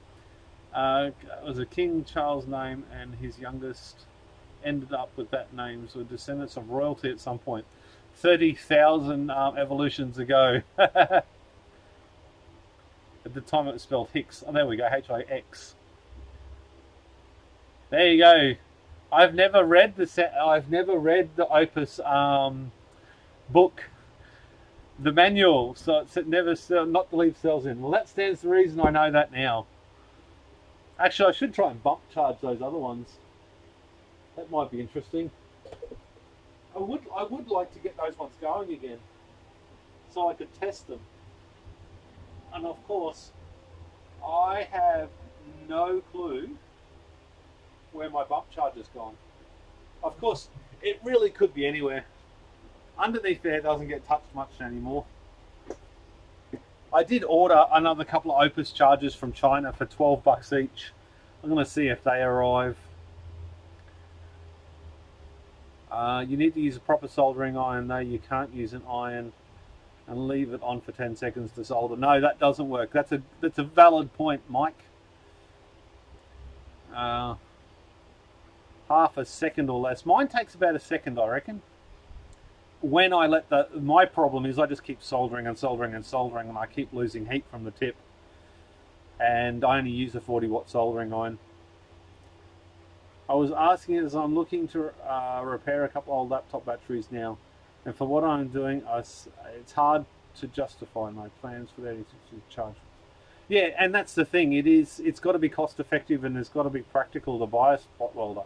It was a King Charles name, and his youngest ended up with that name. So descendants of royalty at some point. 30,000 evolutions ago. At the time it was spelled Hicks. Oh, there we go. H-I-X. There you go. I've never read the Opus book, the manual, so it's never not to leave cells in. Well, that stands to reason I know that now. Actually, I should try and bump charge those other ones. That might be interesting. I would like to get those ones going again. so I could test them. And of course, I have no clue where my bump charger's gone. Of course, it really could be anywhere. Underneath there doesn't get touched much anymore. I did order another couple of Opus chargers from China for 12 bucks each. I'm going to see if they arrive. You need to use a proper soldering iron. No, you can't use an iron and leave it on for 10 seconds to solder. No, that doesn't work. That's a valid point, Mike. Half a second or less. Mine takes about a second, I reckon. When I let my problem is I just keep soldering and soldering and soldering, and I keep losing heat from the tip. And I only use a 40-watt soldering iron. I was asking as I'm looking to repair a couple old laptop batteries now, and for what I'm doing, it's hard to justify my plans for that to charge. Yeah, and that's the thing. It's got to be cost effective, and it's got to be practical to buy a spot welder.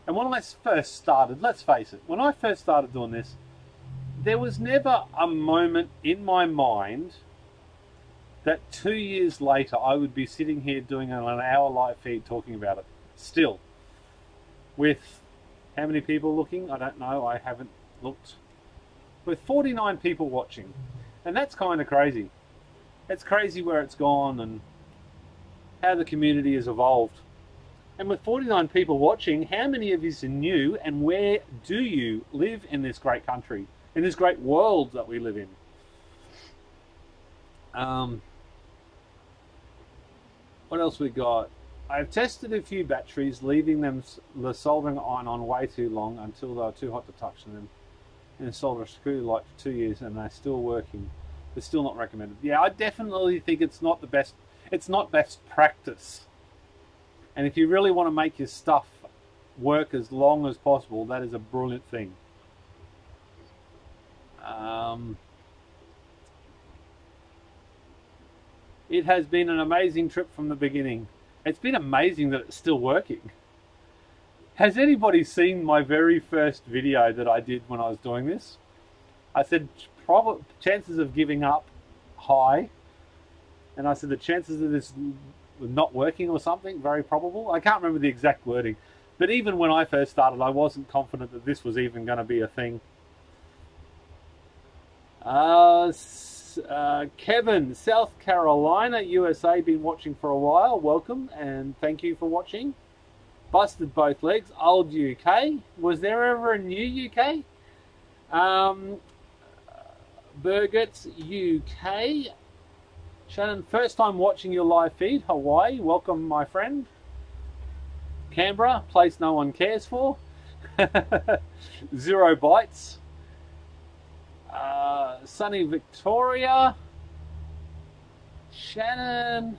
And when I first started, let's face it, when I first started doing this, there was never a moment in my mind that 2 years later I would be sitting here doing an hour live feed talking about it. Still. With how many people looking? I don't know. I haven't looked. With 49 people watching. And that's kind of crazy. It's crazy where it's gone and how the community has evolved. And with 49 people watching, how many of you are new, and where do you live in this great country, in this great world that we live in? What else we got? I've tested a few batteries, leaving them the soldering iron on way too long until they were too hot to touch them, and solder a screw light for 2 years, and they're still working. They're still not recommended. Yeah, I definitely think it's not the best. It's not best practice. And if you really want to make your stuff work as long as possible, that is a brilliant thing. It has been an amazing trip from the beginning. It's been amazing that it's still working. Has anybody seen my very first video that I did when I was doing this? I said chances of giving up high, and I said the chances of this not working or something very probable. I can't remember the exact wording, but even when I first started, I wasn't confident that this was even going to be a thing. Kevin, South Carolina, USA, been watching for a while. Welcome and thank you for watching. Busted both legs. Old UK. Was there ever a new UK? Burgets, UK. Shannon, first time watching your live feed. Hawaii, welcome my friend. Canberra, place no one cares for. 0 bites. Sunny Victoria. Shannon.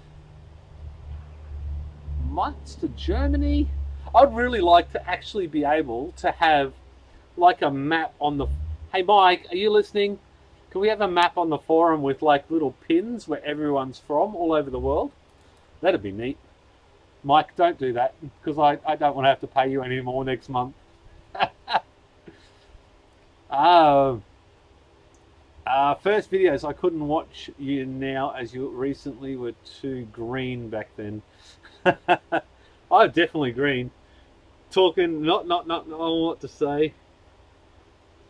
Munster, Germany. I'd really like to actually be able to have like a map on the... Hey Mike, are you listening? Can we have a map on the forum with like little pins where everyone's from all over the world? That'd be neat. Mike, don't do that because I don't want to have to pay you any more next month. First videos, I couldn't watch you now as you recently were too green back then. I'm definitely green. Talking, not what to say.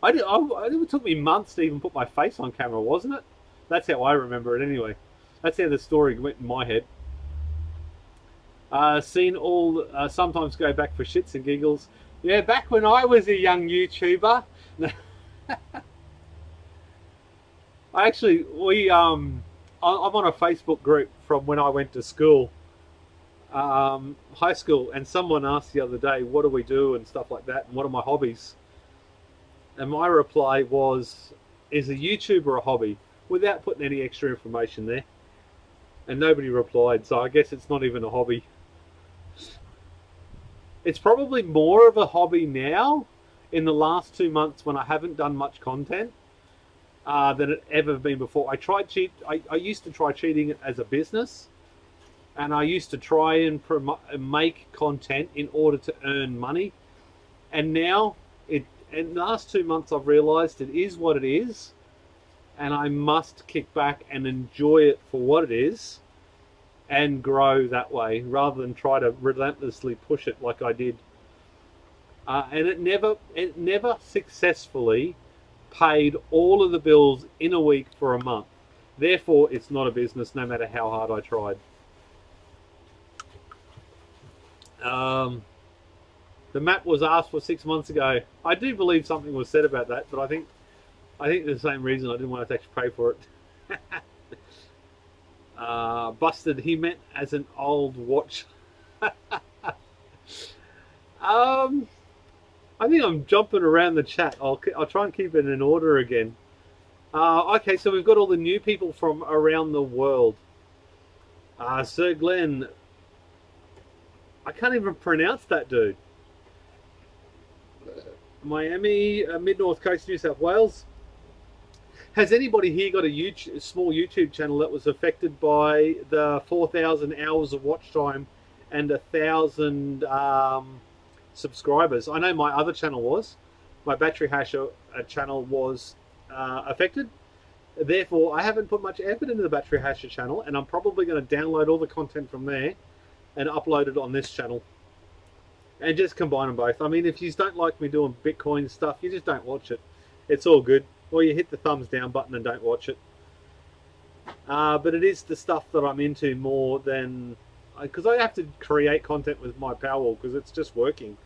It took me months to even put my face on camera, wasn't it? That's how I remember it anyway. That's how the story went in my head. Seen all, sometimes go back for shits and giggles. Yeah, back when I was a young YouTuber. Actually, I'm on a Facebook group from when I went to school. High school, and someone asked the other day, what do we do and stuff like that, and what are my hobbies? And my reply was, is a YouTuber a hobby? Without putting any extra information there. And nobody replied, so I guess it's not even a hobby. It's probably more of a hobby now in the last 2 months when I haven't done much content than it ever been before. I used to try cheating it as a business, and I used to try and make content in order to earn money. And now, in the last 2 months, I've realised it is what it is. and I must kick back and enjoy it for what it is and grow that way rather than try to relentlessly push it like I did. And it never successfully paid all of the bills in a week for a month. Therefore, it's not a business no matter how hard I tried. The map was asked for 6 months ago. I do believe something was said about that, but I think the same reason I didn't want to actually pay for it. Busted, he meant as an old watch. I think I'm jumping around the chat. I'll try and keep it in order again. Okay, so we've got all the new people from around the world. Sir Glenn. I can't even pronounce that dude. Miami, mid-north coast, New South Wales. Has anybody here got a small YouTube channel that was affected by the 4,000 hours of watch time and 1,000 subscribers? I know my other channel was. My Battery Hasher channel was affected. Therefore, I haven't put much effort into the Battery Hasher channel, and I'm probably going to download all the content from there and upload it on this channel. And just combine them both. I mean, if you don't like me doing Bitcoin stuff, you just don't watch it. It's all good. Or you hit the thumbs down button and don't watch it. But it is the stuff that I'm into more than... Because I have to create content with my Powerwall because it's just working.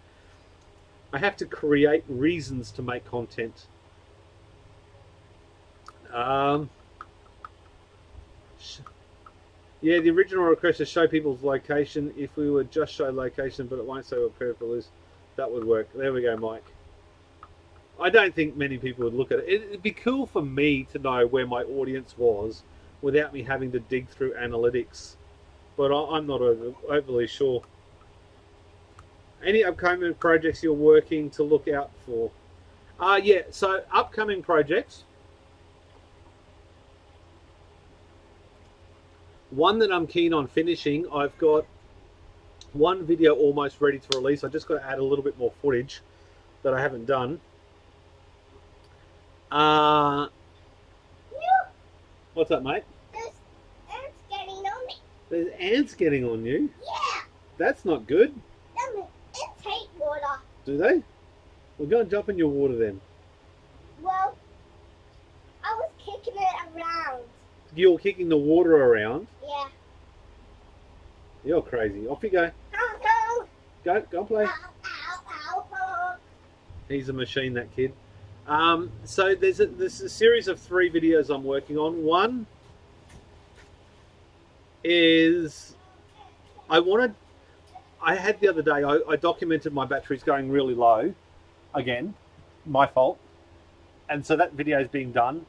I have to create reasons to make content. Yeah, the original request is show people's location. If we would just show location, but it won't say what people is, that would work. There we go, Mike. I don't think many people would look at it. It'd be cool for me to know where my audience was without me having to dig through analytics. But I'm not overly sure. Any upcoming projects you're working to look out for? Yeah, so upcoming projects. One that I'm keen on finishing, I've got one video almost ready to release. I just got to add a little bit more footage that I haven't done. What's up, mate? There's ants getting on me. There's ants getting on you? Yeah. That's not good. Ants hate water. Do they? Well, go and jump in your water then. Well, I was kicking it around. You're kicking the water around? Yeah. You're crazy. Off you go. Ow, Go and play. ow, ow, ow, ow. He's a machine, that kid. So there's a series of 3 videos I'm working on. One is I had the other day, I documented my batteries going really low. Again, my fault. And so that video is being done.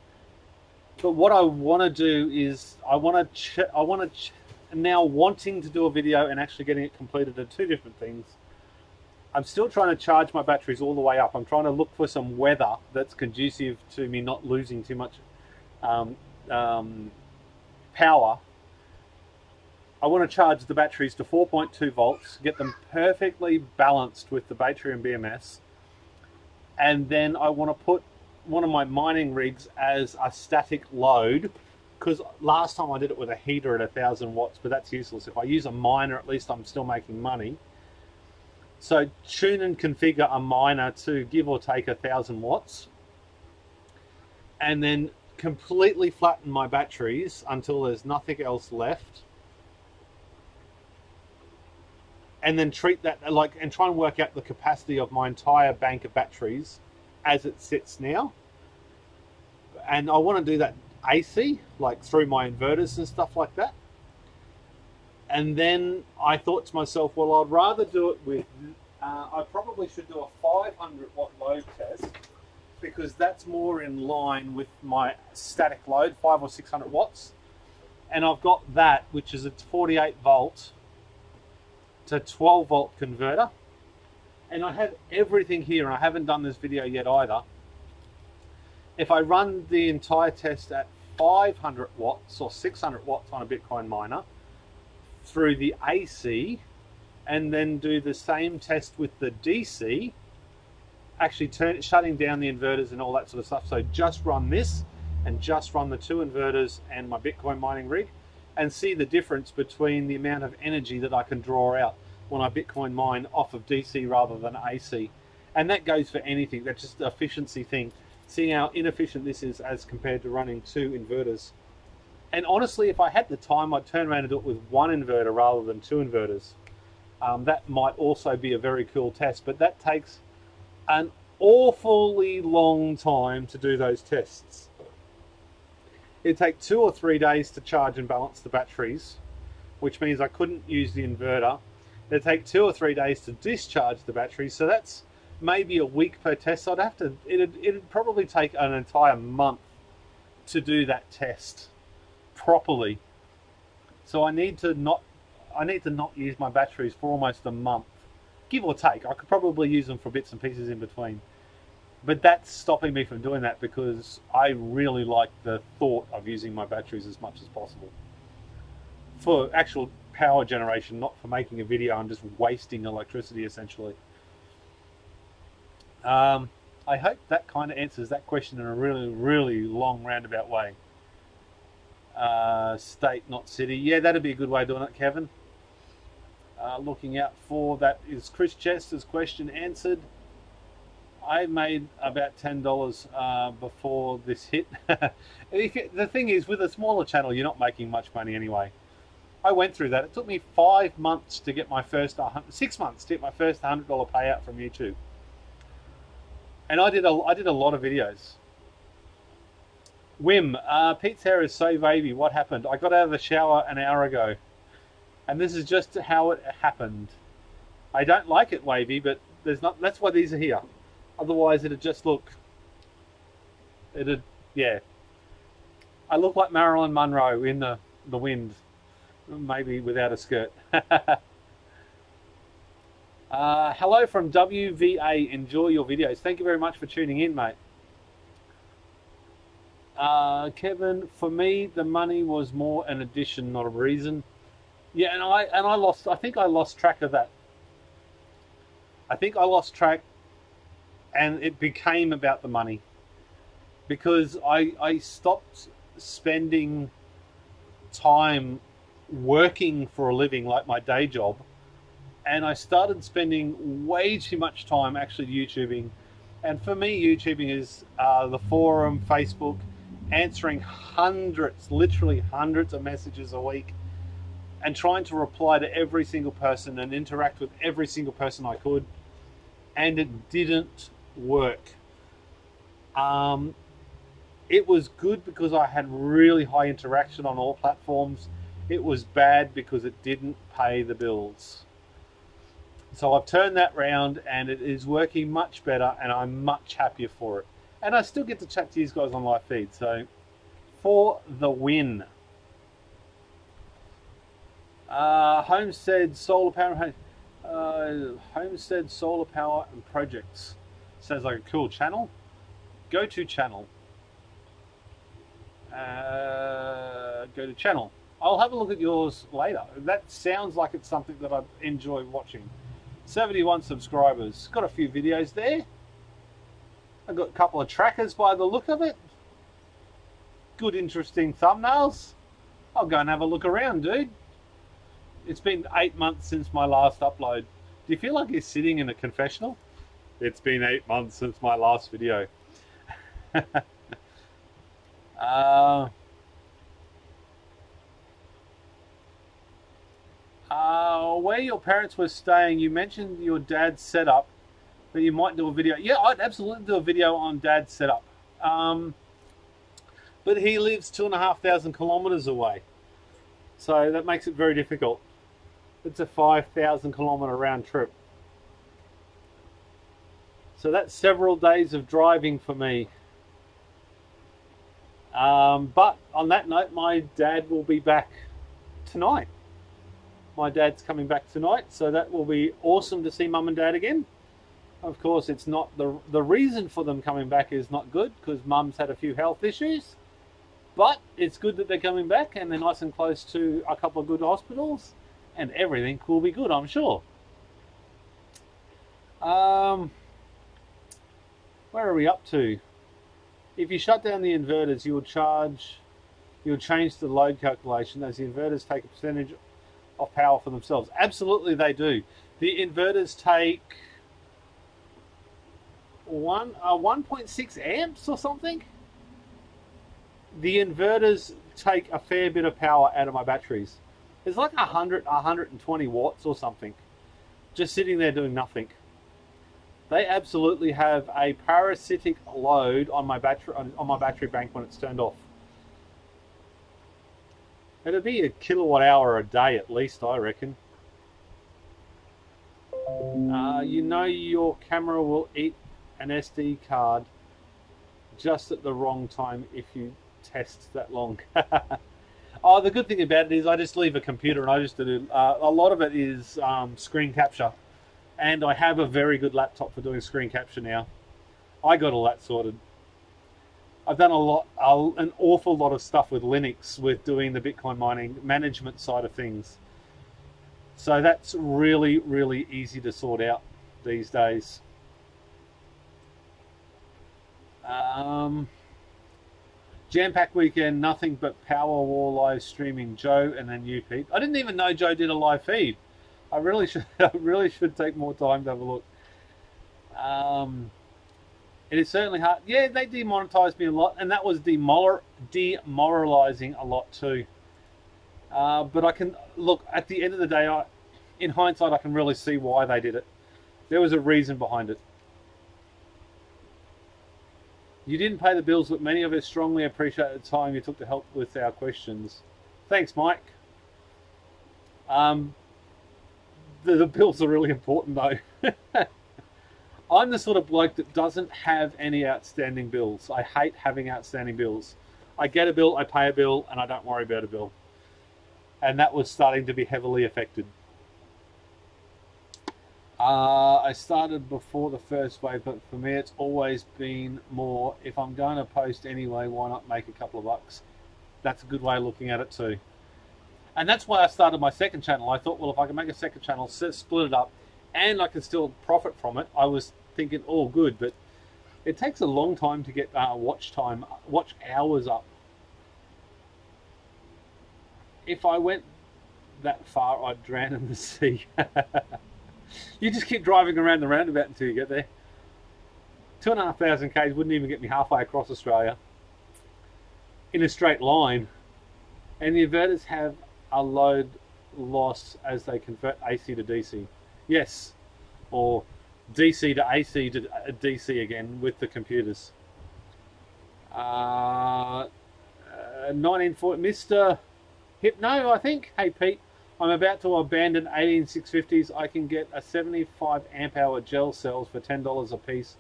But what I want to do is now wanting to do a video and actually getting it completed are 2 different things. I'm still trying to charge my batteries all the way up. I'm trying to look for some weather that's conducive to me not losing too much power. I want to charge the batteries to 4.2 volts, get them perfectly balanced with the battery and BMS, and then I want to put one of my mining rigs as a static load, because last time I did it with a heater at 1,000 watts, but that's useless. If I use a miner, at least I'm still making money. So tune and configure a miner to give or take 1,000 watts, and then completely flatten my batteries until there's nothing else left, and then treat that and try and work out the capacity of my entire bank of batteries as it sits now. And I want to do that AC, like through my inverters and stuff like that. And then I thought to myself, well, I'd rather do it with, I probably should do a 500 watt load test, because that's more in line with my static load, 500 or 600 watts. And I've got that, which is a 48 volt to 12 volt converter. And I have everything here, and I haven't done this video yet either. If I run the entire test at 500 watts or 600 watts on a Bitcoin miner through the AC, and then do the same test with the DC, actually shutting down the inverters and all that sort of stuff. So just run this and just run the 2 inverters and my Bitcoin mining rig and see the difference between the amount of energy that I can draw out when I Bitcoin mine off of DC rather than AC. And that goes for anything. That's just an efficiency thing. Seeing how inefficient this is as compared to running 2 inverters. And honestly, if I had the time, I'd turn around and do it with 1 inverter rather than 2 inverters. That might also be a very cool test, but that takes an awfully long time to do those tests. It'd take 2 or 3 days to charge and balance the batteries, which means I couldn't use the inverter. It'd take 2 or 3 days to discharge the batteries, so that's maybe a week per test. So it'd probably take an entire month to do that test properly. So I need to not use my batteries for almost a month, give or take. I could probably use them for bits and pieces in between. But that's stopping me from doing that because I really like the thought of using my batteries as much as possible. For actual power generation, not for making a video and just wasting electricity essentially. I hope that kind of answers that question in a really, really long roundabout way. State, not city. Yeah, that'd be a good way of doing it, Kevin. Looking out for that is Chris Chester's question answered. I made about $10 before this hit. The thing is, with a smaller channel, you're not making much money anyway. I went through that. It took me 5 months to get my first 6 months to get my first $100 payout from YouTube. And I did a lot of videos. Wim, Pete's hair is so wavy. What happened? I got out of the shower an hour ago. And this is just how it happened. I don't like it wavy, but that's why these are here. Otherwise, it'd just look... yeah. I look like Marilyn Monroe in the wind. Maybe without a skirt. Hello from WVA. Enjoy your videos. Thank you very much for tuning in, mate. Kevin, for me, the money was more an addition, not a reason. Yeah, and I think I lost track of that. I think I lost track, and it became about the money. Because I stopped spending time working for a living like my day job, and I started spending way too much time actually YouTubing. And for me, YouTubing is the forum, Facebook, answering hundreds, literally hundreds of messages a week, and trying to reply to every single person and interact with every single person I could. And it didn't work. It was good because I had really high interaction on all platforms. It was bad because it didn't pay the bills. So I've turned that round and it is working much better, and I'm much happier for it. And I still get to chat to you guys on live feed. So for the win. Homestead Solar Power, Homestead Solar Power and Projects. Sounds like a cool channel. Go to channel. Go to channel. I'll have a look at yours later. That sounds like it's something that I enjoy watching. 71 subscribers. Got a few videos there. I've got a couple of trackers by the look of it. Good, interesting thumbnails. I'll go and have a look around, dude. It's been 8 months since my last upload. Do you feel like you're sitting in a confessional? It's been 8 months since my last video. Where your parents were staying, you mentioned your dad's setup, but you might do a video. Yeah, I'd absolutely do a video on dad's setup. But he lives 2,500 kilometers away, so that makes it very difficult. It's a 5,000 kilometer round trip. So that's several days of driving for me. But on that note, my dad will be back tonight. My dad's coming back tonight, so that will be awesome to see mum and dad again. Of course, it's not the reason for them coming back is not good because mum's had a few health issues. But it's good that they're coming back and they're nice and close to a couple of good hospitals, and everything will be good, I'm sure. Where are we up to? If you shut down the inverters, you'll change the load calculation as the inverters take a percentage of power for themselves. Absolutely they do. The inverters take 1.6 amps or something. The inverters take a fair bit of power out of my batteries. It's like 120 watts or something, just sitting there doing nothing. They absolutely have a parasitic load on my battery bank when it's turned off. It'll be a kilowatt hour a day at least, I reckon. You know your camera will eat an SD card just at the wrong time if you test that long. Oh, the good thing about it is I just leave a computer and I just do a lot of it is screen capture, and I have a very good laptop for doing screen capture now. I got all that sorted. I've done an awful lot of stuff with Linux with doing the Bitcoin mining management side of things. So that's really, really easy to sort out these days. Jam-packed weekend, nothing but Powerwall live streaming. Joe and then you, Pete. I didn't even know Joe did a live feed. I really should take more time to have a look. It is certainly hard. Yeah, they demonetized me a lot, and that was demoralizing a lot too. But I can look at the end of the day. In hindsight, I can really see why they did it. There was a reason behind it. You didn't pay the bills, but many of us strongly appreciate the time you took to help with our questions. Thanks, Mike. The bills are really important, though. I'm the sort of bloke that doesn't have any outstanding bills. I hate having outstanding bills. I get a bill, I pay a bill, and I don't worry about a bill. And that was starting to be heavily affected. I started before the first wave, but for me it's always been more, if I'm going to post anyway, why not make a couple of bucks? That's a good way of looking at it too. And that's why I started my second channel. I thought, well, if I can make a second channel, split it up, and I can still profit from it, I was thinking, oh, good, but it takes a long time to get watch hours up. If I went that far, I'd drown in the sea. You just keep driving around the roundabout until you get there. 2,500 k's wouldn't even get me halfway across Australia in a straight line. And the inverters have a load loss as they convert AC to DC. Yes, or DC to AC to DC again with the computers. 1940, Mr. Hypno, I think. Hey Pete, I'm about to abandon 18650s. I can get a 75 amp hour gel cells for $10 a piece,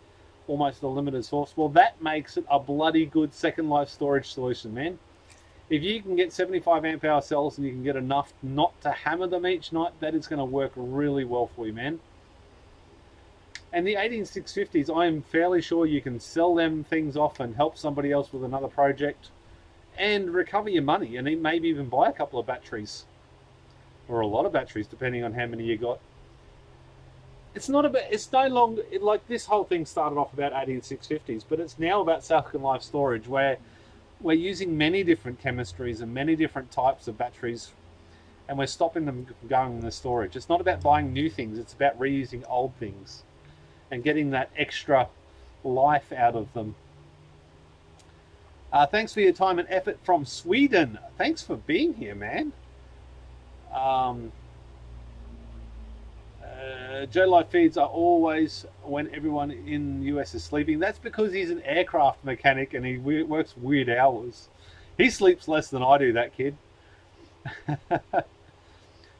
almost a limited source. Well, that makes it a bloody good second life storage solution, man. If you can get 75 amp hour cells and you can get enough not to hammer them each night, that is going to work really well for you, man. And the 18650s, I'm fairly sure you can sell them things off and help somebody else with another project and recover your money, and maybe even buy a couple of batteries. Or a lot of batteries, depending on how many you got. It's not about, it's no longer, like this whole thing started off about 18650s, but it's now about second life storage, where we're using many different chemistries and many different types of batteries, and we're stopping them from going in the storage. It's not about buying new things, it's about reusing old things and getting that extra life out of them. Thanks for your time and effort from Sweden. Thanks for being here, man. Joe live feeds are always when everyone in the US is sleeping. That's because he's an aircraft mechanic and he works weird hours. He sleeps less than I do, that kid.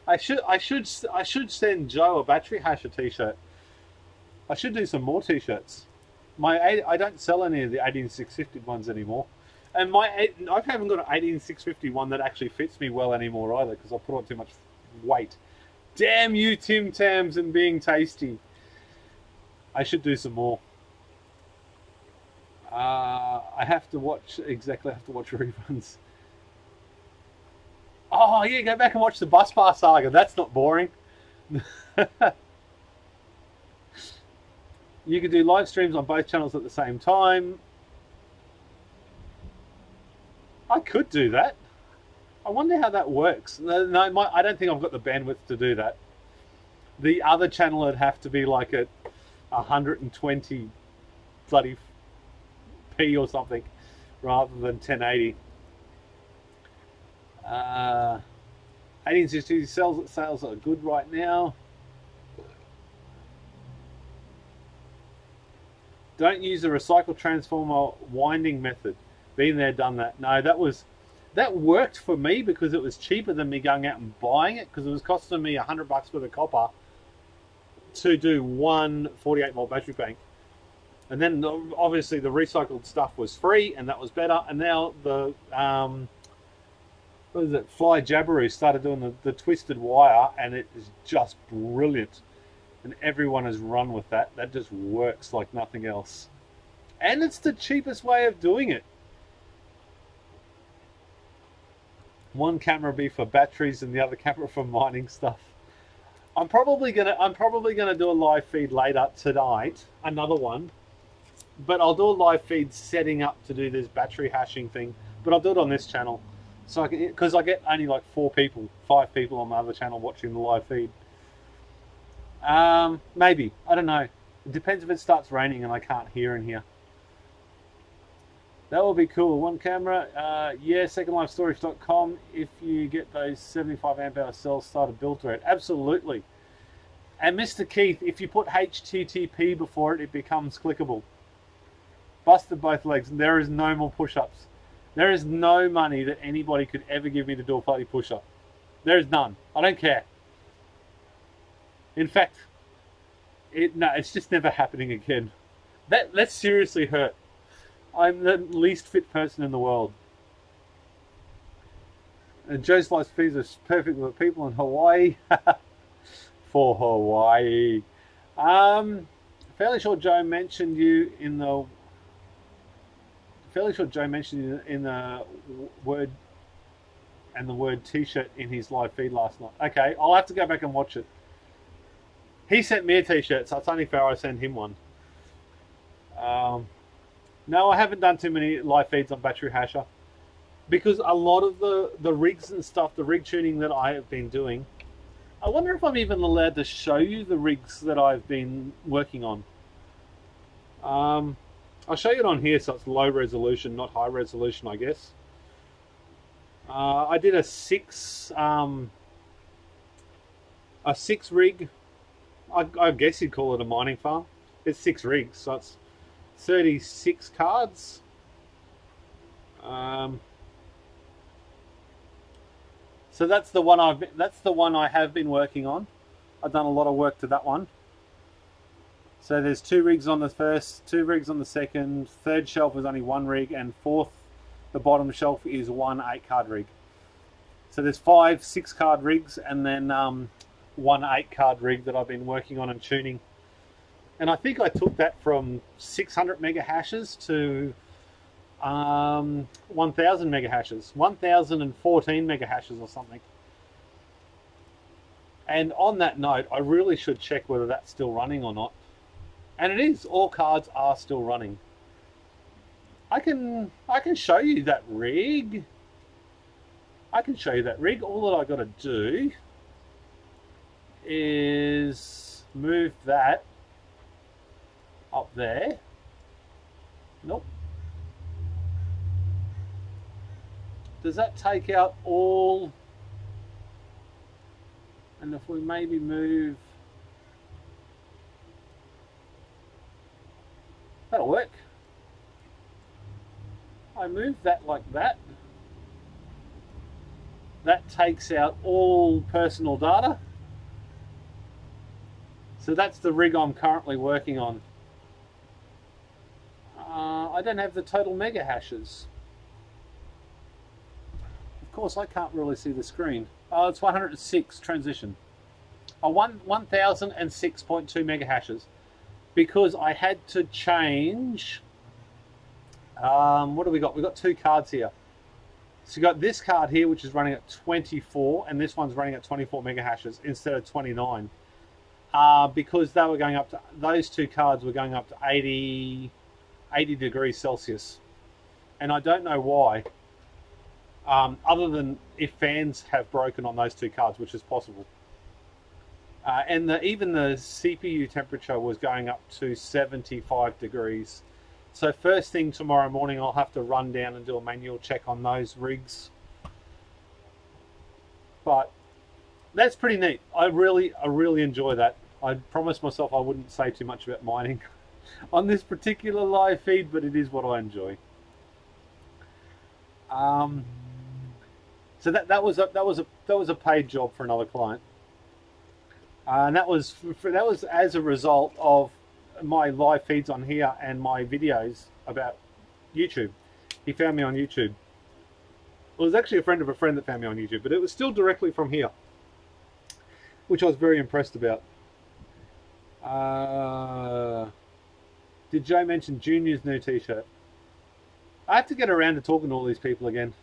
I should send Joe a battery hasher t-shirt. I should do some more t-shirts. I don't sell any of the 18650 ones anymore. And I haven't got an 18650 one that actually fits me well anymore either, because I put on too much weight. Damn you, Tim Tams, and being tasty. I should do some more. I have to watch reruns. Oh yeah, go back and watch the Bus Bar Saga. That's not boring. You could do live streams on both channels at the same time. I could do that. I wonder how that works. No, I don't think I've got the bandwidth to do that. The other channel would have to be like at 120 bloody p or something, rather than 1080. 1860 sales are good right now. Don't use the recycle transformer winding method. Been there, done that. No, that worked for me because it was cheaper than me going out and buying it, because it was costing me $100 worth of copper to do one 48-volt battery bank. And then obviously the recycled stuff was free, and that was better. And now the what is it? Fly Jabberoo started doing the twisted wire, and it is just brilliant. And everyone has run with that. That just works like nothing else. And it's the cheapest way of doing it. One camera be for batteries and the other camera for mining stuff. I'm probably gonna do a live feed later tonight, another one. But I'll do a live feed setting up to do this battery hashing thing. But I'll do it on this channel, so I can, because I get only like 5 people on my other channel watching the live feed. Maybe, I don't know. It depends if it starts raining and I can't hear in here. That will be cool. One camera, yeah, secondlifestorage.com. If you get those 75 amp hour cells started built to it, absolutely. And Mr. Keith, if you put HTTP before it, it becomes clickable. Busted both legs. There is no more push-ups. There is no money that anybody could ever give me to do a bloody push-up. There is none. I don't care. In fact, it's just never happening again. That seriously hurt. I'm the least fit person in the world. And Joe's life feeds is perfect with people in Hawaii. For Hawaii. Fairly sure Joe mentioned you in the word and the word t-shirt in his live feed last night. Okay, I'll have to go back and watch it. He sent me a t-shirt, so it's only fair I send him one. No, I haven't done too many live feeds on Battery Hasher, because a lot of the rigs and stuff, the rig tuning that I have been doing, I wonder if I'm even allowed to show you the rigs that I've been working on. I'll show you it on here, so it's low resolution, not high resolution, I guess. I did a six rig. I guess you'd call it a mining farm. It's 6 rigs, so it's 36 cards. So that's the one I have been working on. I've done a lot of work to that one. So there's 2 rigs on the first, 2 rigs on the second, third shelf is only 1 rig, and fourth, the bottom shelf is 1 8-card rig. So there's 5 6-card rigs, and then 1 8-card rig that I've been working on and tuning. And I think I took that from 600 mega hashes to 1000 mega hashes, 1014 mega hashes or something. And on that note, I really should check whether that's still running or not. And it is. All cards are still running. I can show you that rig. I can show you that rig. All that I got to do is move that up there. Nope. Does that take out all? And if we maybe move, that'll work. I move that like that. That takes out all personal data. So that's the rig I'm currently working on. I don't have the total mega hashes. Of course, I can't really see the screen. Oh, it's 106 transition. 1006.2 mega hashes. Because I had to change. What do we got? We've got 2 cards here. So you got this card here, which is running at 24, and this one's running at 24 mega hashes instead of 29. Because they were going up to, those 2 cards were going up to 80 degrees Celsius. And I don't know why. other than if fans have broken on those two cards, which is possible. And even the CPU temperature was going up to 75 degrees. So first thing tomorrow morning, I'll have to run down and do a manual check on those rigs. But that's pretty neat. I really enjoy that. I promised myself I wouldn't say too much about mining on this particular live feed, but it is what I enjoy. So that was a paid job for another client, and that was as a result of my live feeds on here and my videos about YouTube. He found me on YouTube. It was actually a friend of a friend that found me on YouTube, but it was still directly from here, which I was very impressed about. Did Joe mention Junior's new t-shirt? I have to get around to talking to all these people again.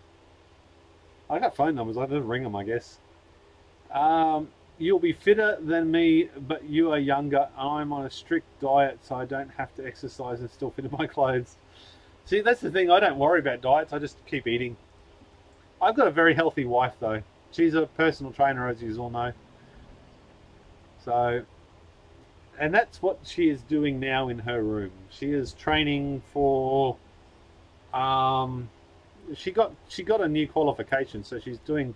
I got phone numbers, I just ring them, I guess. You'll be fitter than me, but you are younger. I'm on a strict diet, so I don't have to exercise and still fit in my clothes. See, that's the thing, I don't worry about diets, I just keep eating. I've got a very healthy wife, though. She's a personal trainer, as you all know. So, and that's what she is doing now in her room. She is training for, she got a new qualification, so she's doing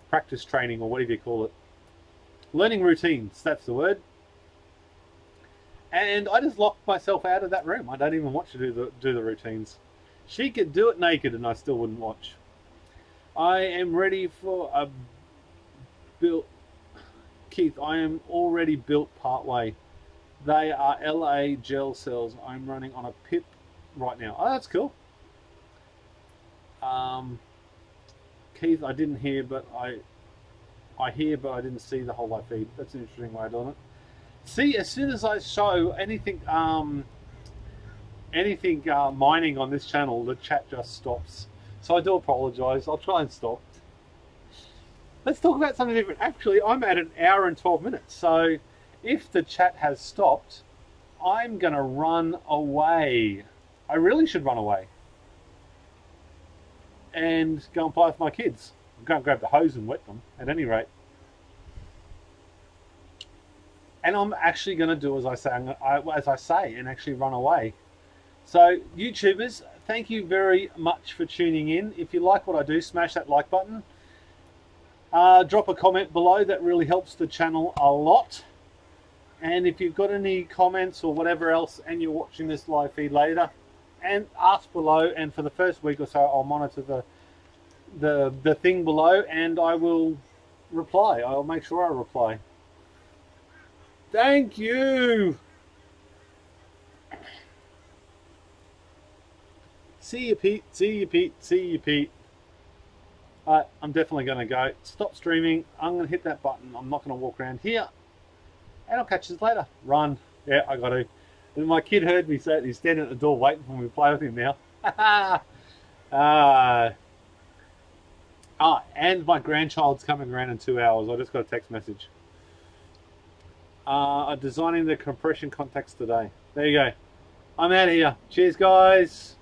practice training, or whatever you call it. Learning routines, that's the word. And I just locked myself out of that room. I don't even watch her do the routines. She could do it naked and I still wouldn't watch. I am ready for a built... Keith, I am already built part way. They are LA gel cells. I'm running on a PIP right now. Oh, that's cool. Keith, I didn't hear, but I hear, but I didn't see the whole live feed. That's an interesting way of doing it. See, as soon as I show anything mining on this channel, the chat just stops. So I do apologise. I'll try and stop. Let's talk about something different. Actually, I'm at an hour and 12 minutes. So if the chat has stopped, I'm going to run away. I really should run away. And go and play with my kids. I'm going to grab the hose and wet them, at any rate. And I'm actually going to do as I say, and actually run away. So, YouTubers, thank you very much for tuning in. If you like what I do, smash that like button. Drop a comment below. That really helps the channel a lot. And if you've got any comments or whatever else, and you're watching this live feed later, and ask below. And for the first week or so, I'll monitor the thing below, and I will reply. I'll make sure I reply. Thank you. See you, Pete. See you, Pete. See you, Pete. I'm definitely going to go. Stop streaming. I'm going to hit that button. I'm not going to walk around here. And I'll catch you later. Run. Yeah, I got to. And my kid heard me say it. He's standing at the door waiting for me to play with him now. And my grandchild's coming around in 2 hours. I just got a text message. I'm designing the compression contacts today. There you go. I'm out of here. Cheers, guys.